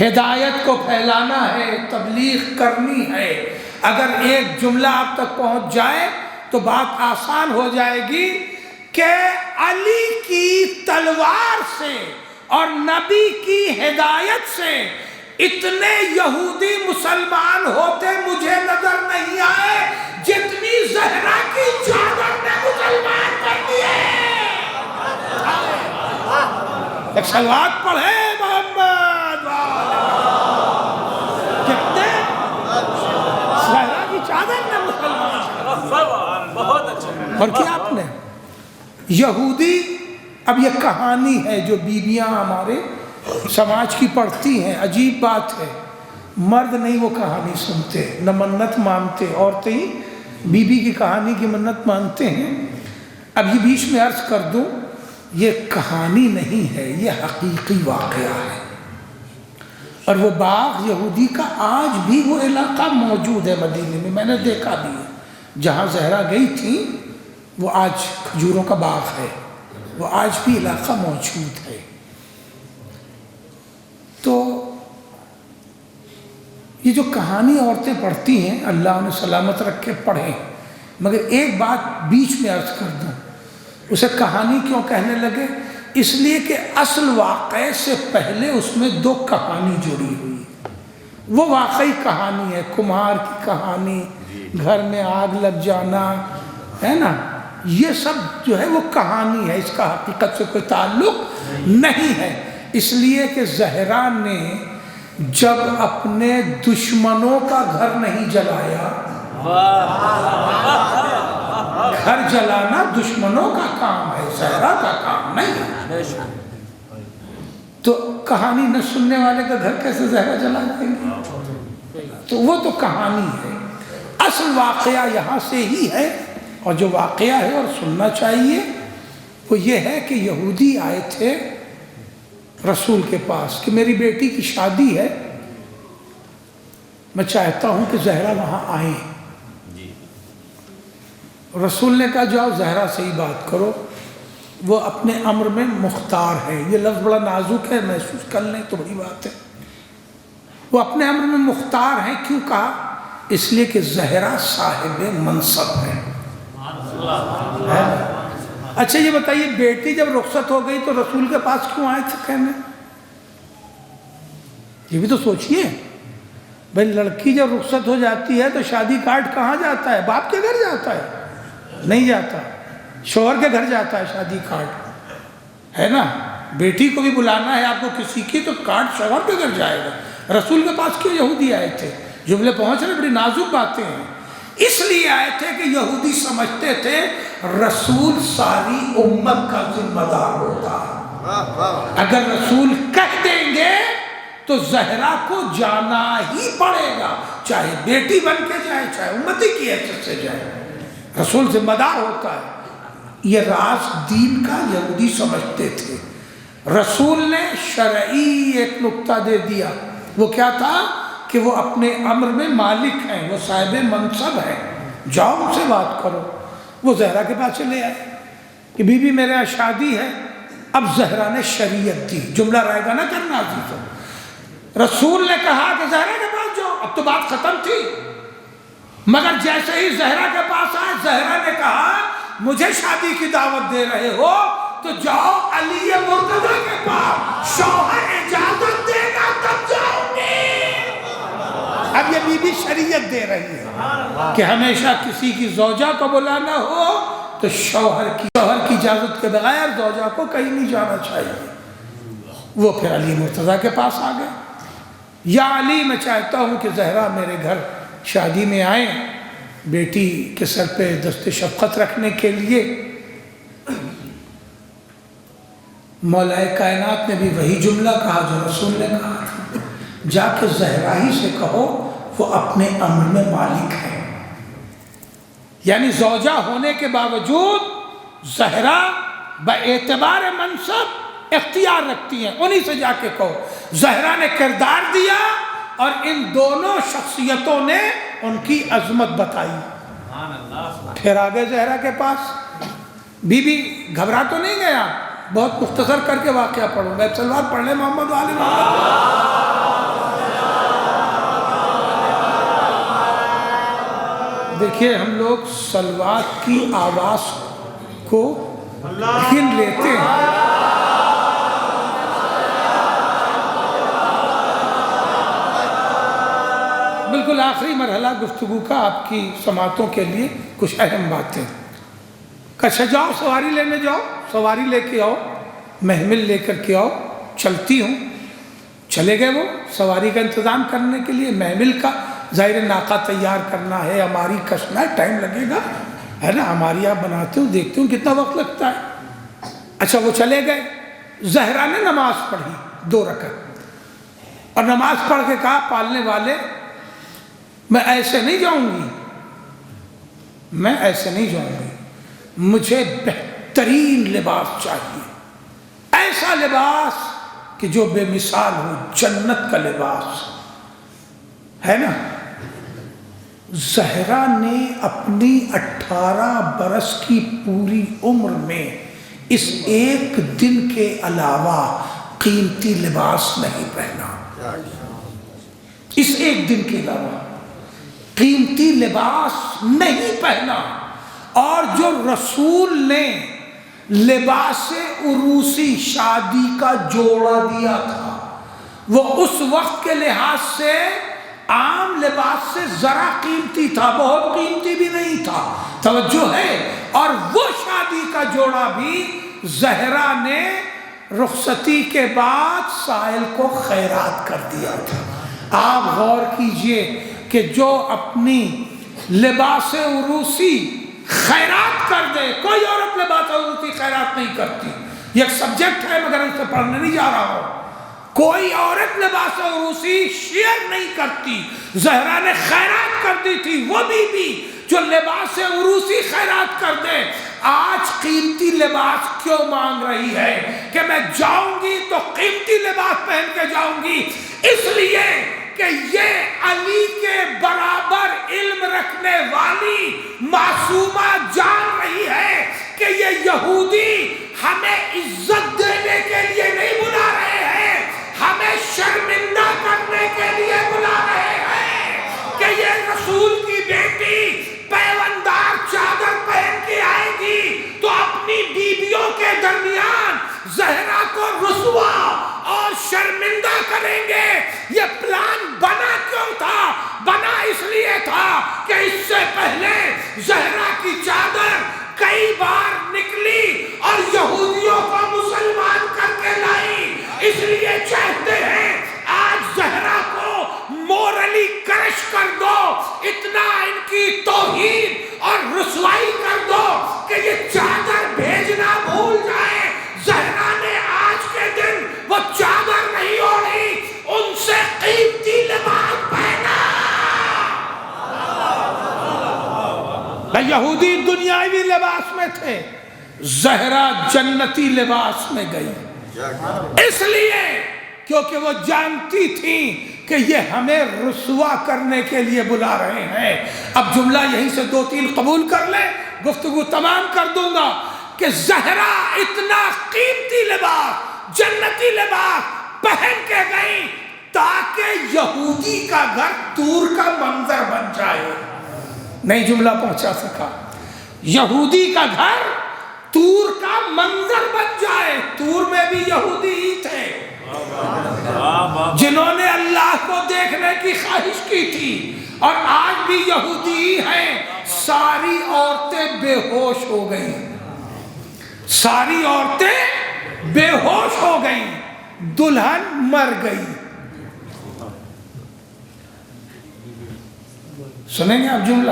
ہدایت کو پھیلانا ہے، تبلیغ کرنی ہے۔ اگر ایک جملہ آپ تک پہنچ جائے تو بات آسان ہو جائے گی کہ علی کی تلوار سے اور نبی کی ہدایت سے اتنے یہودی مسلمان ہوتے مجھے نظر نہیں آئے جتنی زہرا کی چادر نے مسلمان کر دیے۔ ایک صلوات پڑھے محمد، کتنے زہرا کی چادر نے مسلمان، بہت اچھا۔ اور کیا آپ نے یہودی، اب یہ کہانی ہے جو بیویاں ہمارے سماج کی پڑھتی ہیں، عجیب بات ہے، مرد نہیں وہ کہانی سنتے، نہ منت مانتے، عورتیں ہی بیوی کی کہانی کی منت مانتے ہیں۔ اب یہ بیچ میں عرض کر دوں، یہ کہانی نہیں ہے، یہ حقیقی واقعہ ہے، اور وہ باغ یہودی کا آج بھی وہ علاقہ موجود ہے مدینے میں، میں نے دیکھا بھی ہے، جہاں زہرا گئی تھی وہ آج کھجوروں کا باغ ہے، وہ آج بھی علاقہ موجود ہے۔ تو یہ جو کہانی عورتیں پڑھتی ہیں اللہ انہیں سلامت رکھ کے پڑھیں، مگر ایک بات بیچ میں عرض کر دوں، اسے کہانی کیوں کہنے لگے؟ اس لیے کہ اصل واقعے سے پہلے اس میں دو کہانی جڑی ہوئی، وہ واقعی کہانی ہے، کمہار کی کہانی، گھر میں آگ لگ جانا ہے نا، یہ سب جو ہے وہ کہانی ہے، اس کا حقیقت سے کوئی تعلق نہیں ہے۔ اس لیے کہ زہرا نے جب اپنے دشمنوں کا گھر نہیں جلایا، گھر جلانا دشمنوں کا کام ہے، زہرا کا کام نہیں، تو کہانی نہ سننے والے کا گھر کیسے زہرا جلا دیں گے؟ تو وہ تو کہانی ہے، اصل واقعہ یہاں سے ہی ہے، اور جو واقعہ ہے اور سننا چاہیے وہ یہ ہے کہ یہودی آئے تھے رسول کے پاس کہ میری بیٹی کی شادی ہے، میں چاہتا ہوں کہ زہرا وہاں آئیں۔ رسول نے کہا جاؤ زہرا سے ہی بات کرو، وہ اپنے امر میں مختار ہے، یہ لفظ بڑا نازک ہے، محسوس کر لیں تو بڑی بات ہے، وہ اپنے امر میں مختار ہیں۔ کیوں کہا؟ اس لیے کہ زہرا صاحب منصب ہے۔ اچھا یہ بتائیے، بیٹی جب رخصت ہو گئی تو رسول کے پاس کیوں آئے تھے کہنے؟ یہ بھی تو سوچئے، بھئی لڑکی جب رخصت ہو جاتی ہے تو شادی کارڈ کہاں جاتا ہے؟ باپ کے گھر جاتا ہے؟ نہیں جاتا، شوہر کے گھر جاتا ہے شادی کارڈ، ہے نا؟ بیٹی کو بھی بلانا ہے آپ کو کسی کی تو کارڈ شوہر کے گھر جائے گا۔ رسول کے پاس کیوں یہودی آئے تھے؟ جملے پہنچ رہے، بڑی نازک باتیں ہیں۔ اس لیے آئے تھے کہ یہودی سمجھتے تھے رسول ساری امت کا ذمہ دار ہوتا ہے، اگر رسول کہہ دیں گے تو زہرا کو جانا ہی پڑے گا، چاہے بیٹی بن کے جائے چاہے امتی کی حیثیت سے جائے، رسول ذمہ دار ہوتا ہے۔ یہ راز دین کا یہودی سمجھتے تھے۔ رسول نے شرعی ایک نقطہ دے دیا، وہ کیا تھا کہ وہ اپنے امر میں مالک ہیں، وہ صاحب منصب ہیں، جاؤ ان سے بات کرو۔ وہ زہرا کے پاس چلے آئے کہ بی بی میرے یہاں شادی ہے۔ اب زہرا نے شریعت دی، جملہ رائے گا نہ کرنا عزیزوں۔ رسول نے کہا کہ زہرا کے پاس جاؤ، اب تو بات ختم تھی، مگر جیسے ہی زہرا کے پاس آئے، زہرا نے کہا مجھے شادی کی دعوت دے رہے ہو تو جاؤ علی مرتضیٰ کے پاس، شوہر اجازت دے گا تب جاؤں گی۔ اب یہ بی بی شریعت دے رہی ہے کہ ہمیشہ کسی کی زوجہ کو بلانا ہو تو شوہر کی اجازت کے بغیر زوجہ کو کہیں نہیں جانا چاہیے۔ وہ پھر علی مرتضیٰ کے پاس آ گئے، یا علی میں چاہتا ہوں کہ زہرا میرے گھر شادی میں آئیں، بیٹی کے سر پہ دست شفقت رکھنے کے لیے۔ مولا کائنات نے بھی وہی جملہ کہا جو رسول نے کہا تھا، جا کے زہرا ہی سے کہو وہ اپنے امر میں مالک ہے، یعنی زوجہ ہونے کے باوجود زہرا باعتبار منصب اختیار رکھتی ہیں، انہی سے جا کے کہو۔ زہرا نے کردار دیا اور ان دونوں شخصیتوں نے ان کی عظمت بتائی۔ پھر آگے زہرا کے پاس، بی بی گھبرا تو نہیں گیا، بہت مختصر کر کے واقعہ پڑھوں گا، سلوات پڑھ لیں محمد و آل محمد۔ دیکھیے ہم لوگ سلوات کی آواز کو گن لیتے ہیں، بالکل آخری مرحلہ گفتگو کا آپ کی سماعتوں کے لیے کچھ اہم باتیں۔ کچھ جاؤ سواری لینے جاؤ، سواری لے کے آؤ، محمل لے کر کے آؤ، چلتی ہوں۔ چلے گئے وہ سواری کا انتظام کرنے کے لیے، محمل کا ظاہر ناقہ تیار کرنا ہے، ہماری کشنا ہے، ٹائم لگے گا، ہے نا، ہماری آپ بناتے ہوں دیکھتے ہوں کتنا وقت لگتا ہے۔ اچھا وہ چلے گئے، زہرا نے نماز پڑھی 2 رکعت، اور نماز پڑھ کے کہا پالنے والے میں ایسے نہیں جاؤں گی، میں ایسے نہیں جاؤں گی، مجھے بہترین لباس چاہیے، ایسا لباس کہ جو بے مثال ہو، جنت کا لباس ہے نا۔ زہرا نے اپنی 18 برس کی پوری عمر میں اس ایک دن کے علاوہ قیمتی لباس نہیں پہنا، اس ایک دن کے علاوہ قیمتی لباس نہیں پہنا۔ اور جو رسول نے لباس عروسی شادی کا جوڑا دیا تھا وہ اس وقت کے لحاظ سے عام لباس سے ذرا قیمتی تھا، بہت قیمتی بھی نہیں تھا، توجہ ہے۔ اور وہ شادی کا جوڑا بھی زہرا نے رخصتی کے بعد سائل کو خیرات کر دیا تھا۔ آپ غور کیجئے کہ جو اپنی لباس عروسی خیرات کر دے، کوئی عورت لباس عروسی خیرات نہیں کرتی، یہ ایک سبجیکٹ ہے مگر اس سے پڑھنے نہیں جا رہا ہوں۔ کوئی عورت لباس عروسی شیئر نہیں کرتی، زہرا نے خیرات کر دی تھی، وہ بھی جو لباس عروسی خیرات کر دے۔ آج قیمتی لباس کیوں مانگ رہی ہے کہ میں جاؤں گی تو قیمتی لباس پہن کے جاؤں گی؟ اس لیے کہ یہ علی کے برابر علم رکھنے والی معصومہ جان رہی ہے کہ یہ یہودی ہمیں عزت دینے کے لیے نہیں بلا رہے ہیں، ہمیں شرمندہ کرنے کے لیے بلا رہے ہیں، کہ یہ رسول کی بیٹی پیوندار چادر پہن کے آئے گی تو اپنی بیویوں کے درمیان زہرا کو رسوا اور شرمندہ کریں گے۔ یہ پلان بنا کیوں تھا؟ بنا اس لیے تھا کہ اس سے پہلے زہرا کی چادر کئی بار نکلی اور یہودیوں کو مسلمان کر کے لائی، اس لیے چاہتے ہیں آج زہرا کو مورلی کرش کر دو، اتنا ان کی توہین اور رسوائی کر دو کہ یہ چادر بھیجنا بھول جائے۔ زہرا نے آج کے دن وہ چادر نہیں اوڑھی، ان سے قیمتی لباس پہنا۔ یہودی دنیاوی لباس میں تھے، زہرا جنتی لباس میں گئی، اس لیے کیونکہ وہ جانتی تھیں کہ یہ ہمیں رسوا کرنے کے لیے بلا رہے ہیں۔ اب جملہ یہیں سے 2-3 قبول کر لیں، گفتگو تمام کر دوں گا کہ زہرا اتنا قیمتی لباس، جنتی لباس پہن کے گئی تاکہ یہودی کا گھر دور کا منظر بن جائے۔ نہیں جملہ پہنچا سکا۔ یہودی کا گھر تور کا منظر بن جائے۔ تور میں بھی یہودی ہی تھے جنہوں نے اللہ کو دیکھنے کی خواہش کی تھی، اور آج بھی یہودی ہی ہیں۔ ساری عورتیں بے ہوش ہو گئیں، ساری عورتیں بے ہوش ہو گئیں، دلہن مر گئی۔ سنیں گے آپ جملہ؟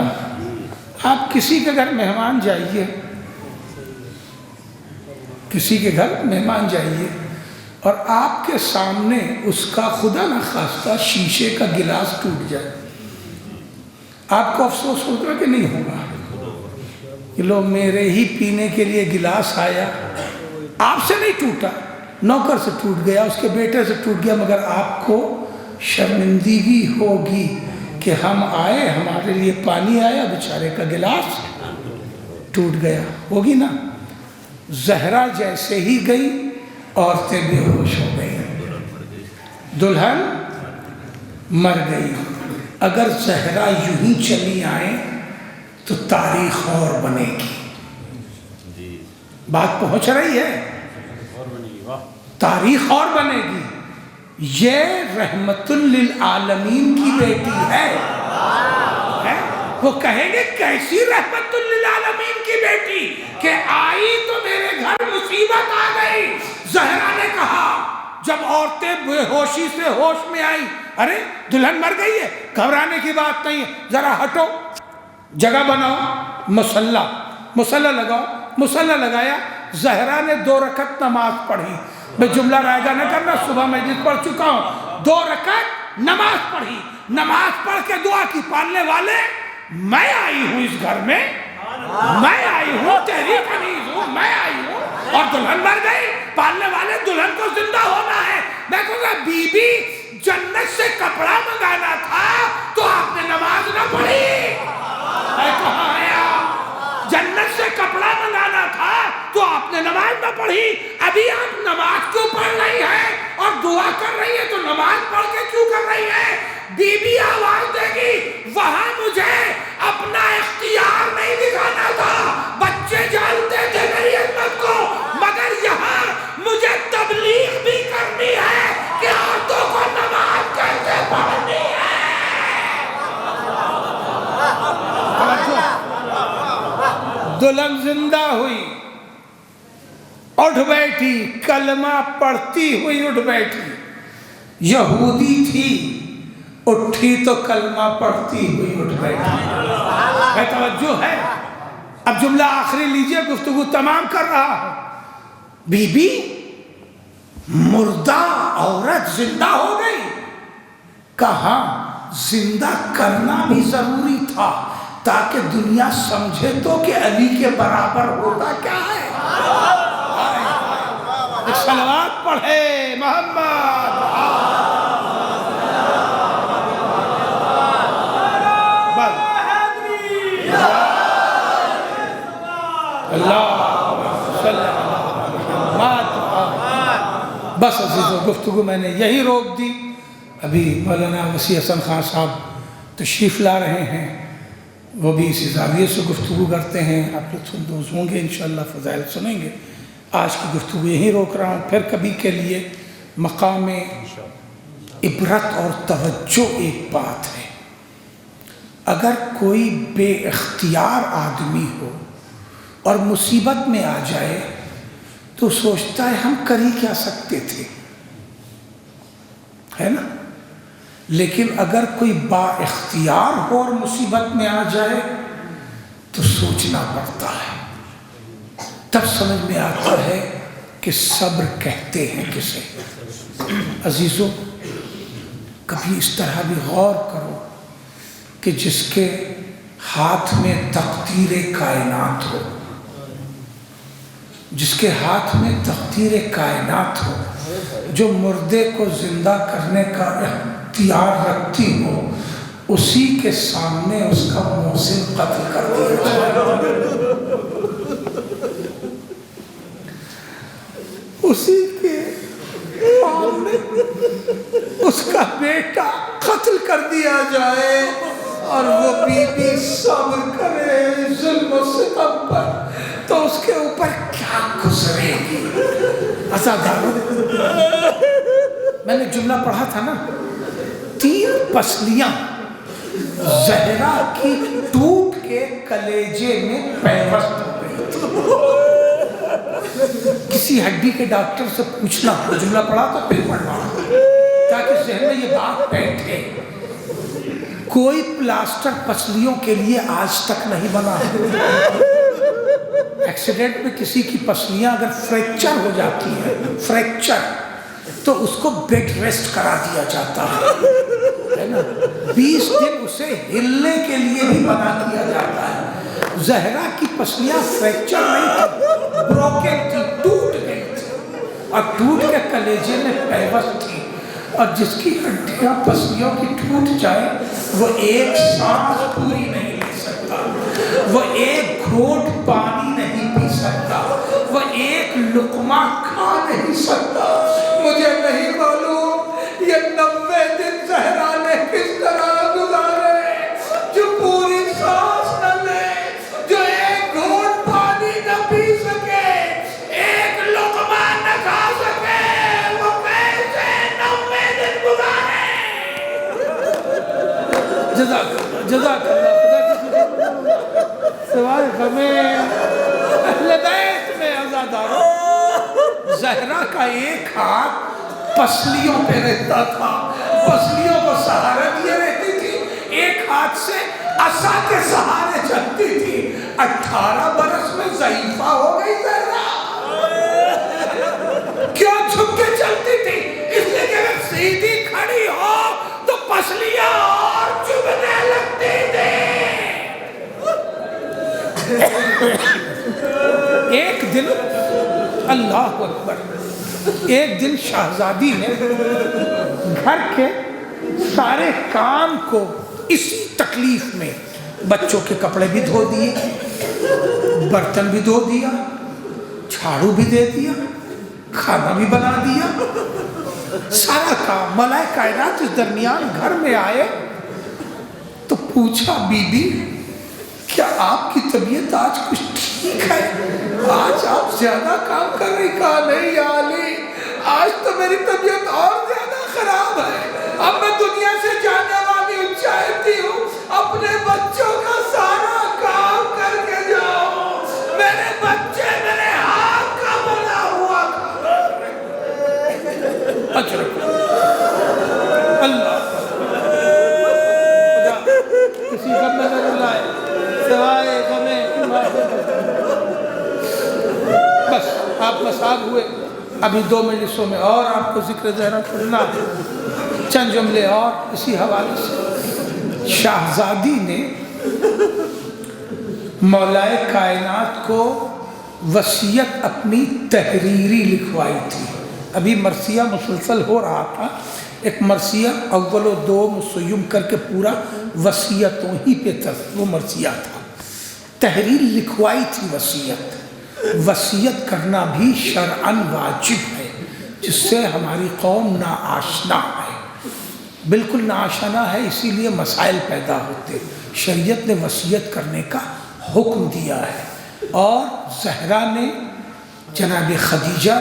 آپ کسی کے گھر مہمان جائیے، کسی کے گھر مہمان جائیے اور آپ کے سامنے اس کا خدا نخواستہ شیشے کا گلاس ٹوٹ جائے، آپ کو افسوس ہوگا کہ نہیں ہوگا کہ لو میرے ہی پینے کے لیے گلاس آیا، آپ سے نہیں ٹوٹا، نوکر سے ٹوٹ گیا، اس کے بیٹے سے ٹوٹ گیا، مگر آپ کو شرمندگی ہوگی کہ ہم آئے، ہمارے لیے پانی آیا، بیچارے کا گلاس ٹوٹ گیا، ہوگی نا؟ زہرا جیسے ہی گئی، عورتیں بے ہوش ہو گئی، دلہن مر گئی۔ اگر زہرا یوں ہی چلی آئیں تو تاریخ اور بنے گی۔ بات پہنچ رہی ہے؟ تاریخ اور بنے گی۔ یہ رحمت للعالمین کی بیٹی ہے۔ وہ کہیں گے کیسی رحمت للعالمین کی بیٹی کہ آئی تو میرے گھر مصیبت آ گئی۔ زہرا نے کہا جب عورتیں بے ہوشی سے ہوش میں آئی، ارے دلہن مر گئی ہے، گھبرانے کی بات نہیں ہے، ذرا ہٹو، جگہ بناؤ، مصلی لگاؤ۔ مصلی لگایا، زہرا نے 2 رکعت نماز پڑھی۔ میں جملہ رائے گا نہ کرنا، صبح مسجد پڑھ چکا ہوں۔ 2 رکعت نماز پڑھی، نماز پڑھ کے دعا کی، پالنے والے میں آئی ہوں اس گھر میں، میں آئی ہوں، تیری کنیز ہوں، میں آئی ہوں، اور دلہن مر گئی۔ پالنے والے دلہن کو زندہ ہونا ہے۔ میں کہوں گا بی بی جنت سے کپڑا منگانا تھا تو آپ نے نماز نہ پڑھی۔ میں کہاں آیا؟ جنت سے کپڑا منگانا تھا تو آپ نے نماز نہ پڑھی۔ ابھی آپ نماز کیوں پڑھ رہی ہے اور دعا کر رہی ہے تو نماز پڑھ کے کیوں کر رہی ہے؟ بی بی آواز دے گی وہاں مجھے اپنا اختیار نہیں دکھانا تھا، بچے جانتے تھے میری عظمت کو، مگر یہاں مجھے تبلیغ بھی کرنی ہے کہ عورتوں کو نماز کیسے پڑھنی ہے۔ دلہن زندہ ہوئی اٹھ بیٹھی، کلمہ پڑھتی ہوئی اٹھ بیٹھی، یہودی تھی، اٹھی تو کلمہ پڑھتی ہوئی اٹھ بیٹھی۔ ہے توجہ ہے؟ اب جملہ آخری لیجئے، گفتگو تمام کر رہا ہوں۔ بی بی مردہ عورت زندہ ہو گئی؟ کہا زندہ کرنا بھی ضروری تھا تاکہ دنیا سمجھے تو کہ علی کے برابر ہوتا کیا ہے۔ ایک صلوات پڑھے محمد۔ بس عزیزو، گفتگو میں نے یہی روک دی۔ ابھی مولانا وسیع حسن خان صاحب تشریف لا رہے ہیں، وہ بھی اسی زاویے سے گفتگو کرتے ہیں، آپ لطف اندوز ہوں گے انشاءاللہ، فضائل سنیں گے۔ آج کی گفتگو یہیں روک رہا ہوں، پھر کبھی کے لیے مقام عبرت اور توجہ ایک بات ہے۔ اگر کوئی بے اختیار آدمی ہو اور مصیبت میں آ جائے تو سوچتا ہے ہم کر ہی کیا سکتے تھے، ہے نا؟ لیکن اگر کوئی با اختیار ہو اور مصیبت میں آ جائے تو سوچنا پڑتا ہے، تب سمجھ میں آتا ہے کہ صبر کہتے ہیں کسے۔ عزیزو، کبھی اس طرح بھی غور کرو کہ جس کے ہاتھ میں تقدیر کائنات ہو، جس کے ہاتھ میں تقدیر کائنات ہو، جو مردے کو زندہ کرنے کا اختیار رکھتی ہو، اسی کے سامنے اس کا محسن قتل کر دیا، اسی کے سامنے اس کا بیٹا قتل کر دیا جائے اور وہ بی بی صبر کرے ظلم و ستم پر، تو اس کے اوپر کیا گزرے گی۔ عزادارو، میں نے جملہ پڑھا تھا نا، 3 پسلیاں زہرا کی ٹوٹ کے کلیجے میں پیوست ہو گئی تھی۔ کسی ہڈی کے ڈاکٹر سے پوچھنا، وہ جملہ پڑھا تو پھر پڑھنا تاکہ ذہن میں یہ بات بیٹھے۔ کوئی پلاسٹر پسلیوں کے لیے آج تک نہیں بنا۔ ایکسیڈنٹ میں کسی کی پسلیاں اگر فریکچر ہو جاتی ہیں، فریکچر، تو اس کو بیڈ ریسٹ کرا دیا جاتا ہے نا، 20 دن اسے ہلنے کے لیے بھی بنا دیا جاتا ہے۔ زہرا کی پسلیاں فریکچر نہیں تھی، بروکن تھی، ٹوٹ گئی تھی اور ٹوٹ کے کلیجے میں پیوست تھی، اور جس کی ہڈیاں پسلیوں کی ٹوٹ جائے وہ ایک سانس پوری نہیں لے سکتا، وہ ایک گھونٹ پانی نہیں پی سکتا، وہ ایک لقمہ کھا نہیں سکتا۔ مجھے نہیں معلوم یہ 90 دن زہرا نے کس طرح گزارے، جو پوری سانس نہ لے، جو ایک گھونٹ پانی نہ پی سکے، ایک لقمہ نہ کھا سکے، وہ کیسے 90 دن گزارے۔ جزاک اللہ، سوائے ہمیں اہل بیت میں عزادارو، زہرا کا ایک ہاتھ پسلیوں پہ رہتا تھا، پسلیوں کو سہارا دیے رہتی تھی، ایک ہاتھ سے عصا کے سہارے چلتی تھی۔ 18 برس میں ضعیفہ ہو گئی زہرا۔ کیوں جھک کے چلتی تھی؟ اس لیے کہ اگر سیدھی کھڑی ہو تو پسلیاں اور چبھنے لگتی تھی۔ ایک دن، اللہ اکبر، ایک دن شہزادی نے گھر کے سارے کام کو اسی تکلیف میں، بچوں کے کپڑے بھی دھو دیے، برتن بھی دھو دیا، جھاڑو بھی دے دیا، کھانا بھی بنا دیا، سارا کام۔ ملائکہ کائنات اس درمیان گھر میں آئے تو پوچھا، بی بی کیا آپ کی طبیعت آج کچھ ٹھیک ہے؟ آج آپ زیادہ کام کر رہی؟ کہا نہیں یا علی، آج تو میری طبیعت اور زیادہ خراب ہے، اب میں دنیا سے جانے والی چاہتی ہوں اپنے بچوں کا سارا کام کر کے جاؤ، میرے بچے میرے ہاتھ کا بنا ہوا غم میں نہ رلائے سوائے غم بس آپ مساق ہوئے. ابھی 2 مجلسوں میں اور آپ کو ذکر زہرا پڑھنا ہے. چند جملے اور اسی حوالے سے. شاہزادی نے مولائے کائنات کو وصیت اپنی تحریری لکھوائی تھی. ابھی مرثیہ مسلسل ہو رہا تھا. ایک مرثیہ اول و دو مسیم کر کے پورا وصیتوں ہی پہ تھا. وہ مرثیہ تھا. تحریر لکھوائی تھی وصیت. وصیت کرنا بھی شرعاً واجب ہے جس سے ہماری قوم ناآشنا ہے. بالکل ناآشنا ہے. اسی لیے مسائل پیدا ہوتے. شریعت نے وصیت کرنے کا حکم دیا ہے. اور زہرا نے جناب خدیجہ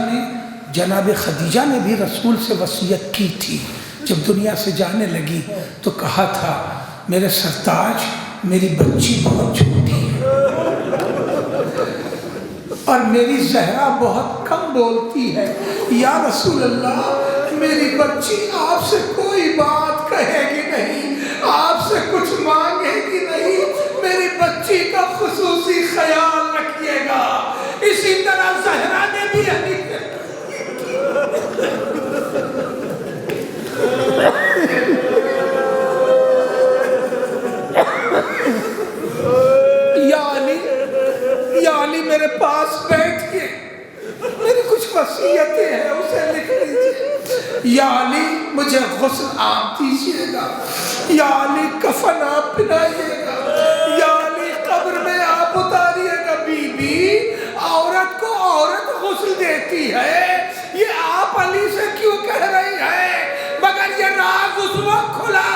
نے بھی رسول سے وصیت کی تھی. جب دنیا سے جانے لگی تو کہا تھا میرے سرتاج میری بچی بہت چھوٹی ہے اور میری زہرا بہت کم بولتی ہے. یا رسول اللہ میری بچی آپ سے کوئی بات کہے گی نہیں, آپ سے کچھ مانگے گی نہیں. میری بچی کا خصوصی خیال رکھیے گا. اسی طرح زہرا نے بھی یا علی میرے پاس بیٹھ کے میری کچھ وصیتیں ہیں اسے لکھ لیجیے. یا علی مجھے غسل آپ دیجیے گا. یا علی کفن آپ پہنائیے گا. یا علی قبر میں آپ اتاریے گا. بی بی عورت کو عورت غسل دیتی ہے, یہ آپ علی سے کیوں کہہ رہی ہے؟ مگر یہ راز اس وقت کھلا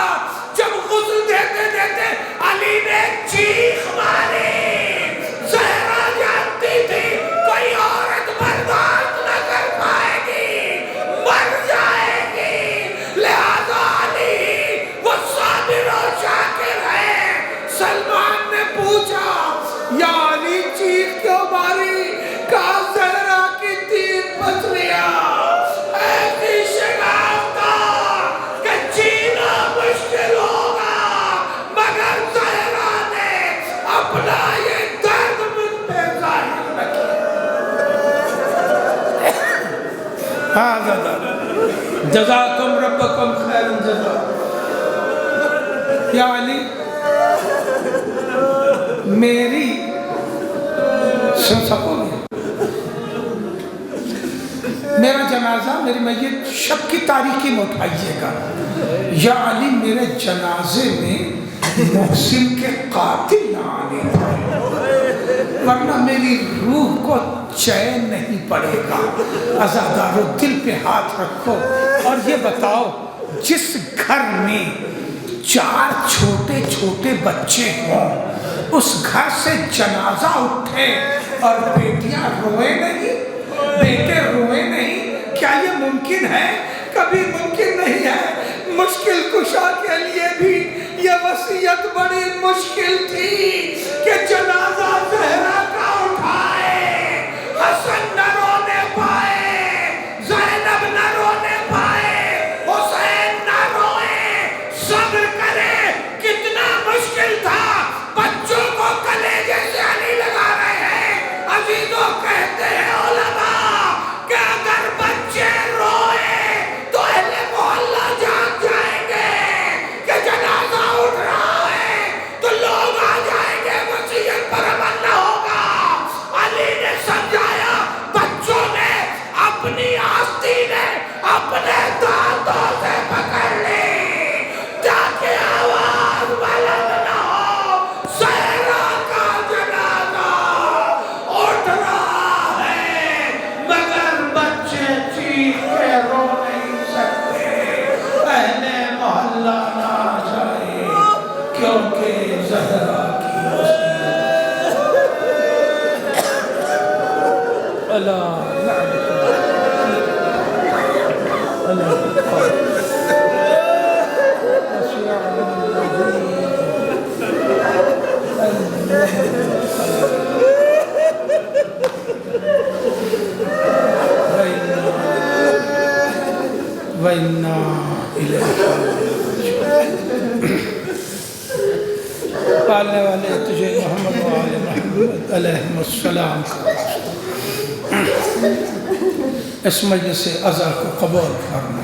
جب غسل دیتے دیتے علی نے چیخ ماری. زہرا جانتی تھی کوئی عورت برداشت نہ کر پائے گی, مر جائے گی. لہذا علی وہ صابر و شاکر ہے. سلمان نے پوچھا یا علی چیخ کیوں ماری؟ کہا زہرا کی 3 پسلیاں ایسی شگافتہ کہ جینا مشکل ہوگا, مگر زہرا نے اپنا یہ درد مجھ پہ ظاہر نہ کیا. جزاکم ربکم خیر الجزا. یا علی میری سن سکو گے میرا جنازہ میری میت شب کی تاریکی میں اٹھائیے گا. یا علی میرے جنازے میں محسن کے قاتل نہ آنے ورنہ میری روح کو چین نہیں پڑے گا. عزادارو دل پہ ہاتھ رکھو اور یہ بتاؤ جس گھر میں 4 چھوٹے چھوٹے بچے ہوں اس گھر سے جنازہ اٹھے اور بیٹیاں روئے نہیں, بیٹے روئے نہیں, کیا یہ ممکن ہے؟ کبھی ممکن نہیں ہے. مشکل کشا کے لیے بھی یہ وصیت بڑی مشکل تھی کہ جنازہ زہرا کا اٹھائے. حسن نہ رونے پائے, زینب نہ رونے پائے, حسین نہ روئے, صبر کرے. کتنا مشکل تھا. بچوں کو کلیجے سے علی لگا رہے ہیں. عزیزوں کہتے ہیں علماء کہ اگر بچے روئے تو اہل محلہ جان جائیں گے کہ جنازہ اٹھ رہا ہے, تو لوگ آ جائیں گے, وصیت پر عمل نہ ہوگا. علی نے سمجھایا. بچوں نے اپنی آستین اپنے دانتوں سے پکڑ لی تاکہ آواز بلند نہ ہو. زہرا کا جنازہ اٹھ رہا ہے مگر بچے چیخ کے رو نہیں سکتے. اہل محلہ نہ آ جائے کیونکہ زہرا کی وصیت. اللہ وَإِنَّا إِلَيْهِ رَاجِعُونَ. پالنے والے تجھے محمد و آل محمد علیہ السلام کا اس مجلس عزا کو قبول فرما۔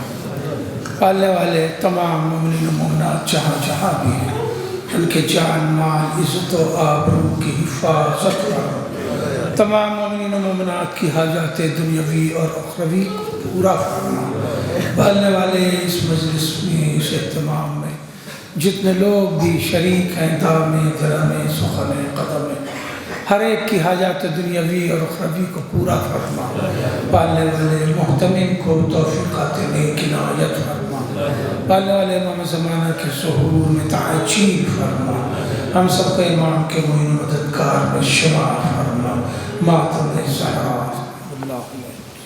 پالنے والے تمام مومنین و مومنات جہاں جہاں بھی ہیں ان کے جان مال عزت و آبرو کی حفاظت فرما۔ تمام مومنین و مومنات کی حاجات دنیاوی اور اخروی کو پورا فرما۔ پالنے والے اس مجلس میں اس اہتمام میں جتنے لوگ بھی شریک ہیں دامے درامے سخن قدم ہر ایک کی حاجات دنیاوی اور اخروی کو پورا فرما۔ پالنے والے محتمم کو توفیقات نیک عنایت فرما۔ پالنے والے امام زمانہ کے ظہور میں تعجیل فرما۔ ہم سب کو امام کے معین و مددگار میں شمار فرما۔ ماتم زہرا اللہ علیہ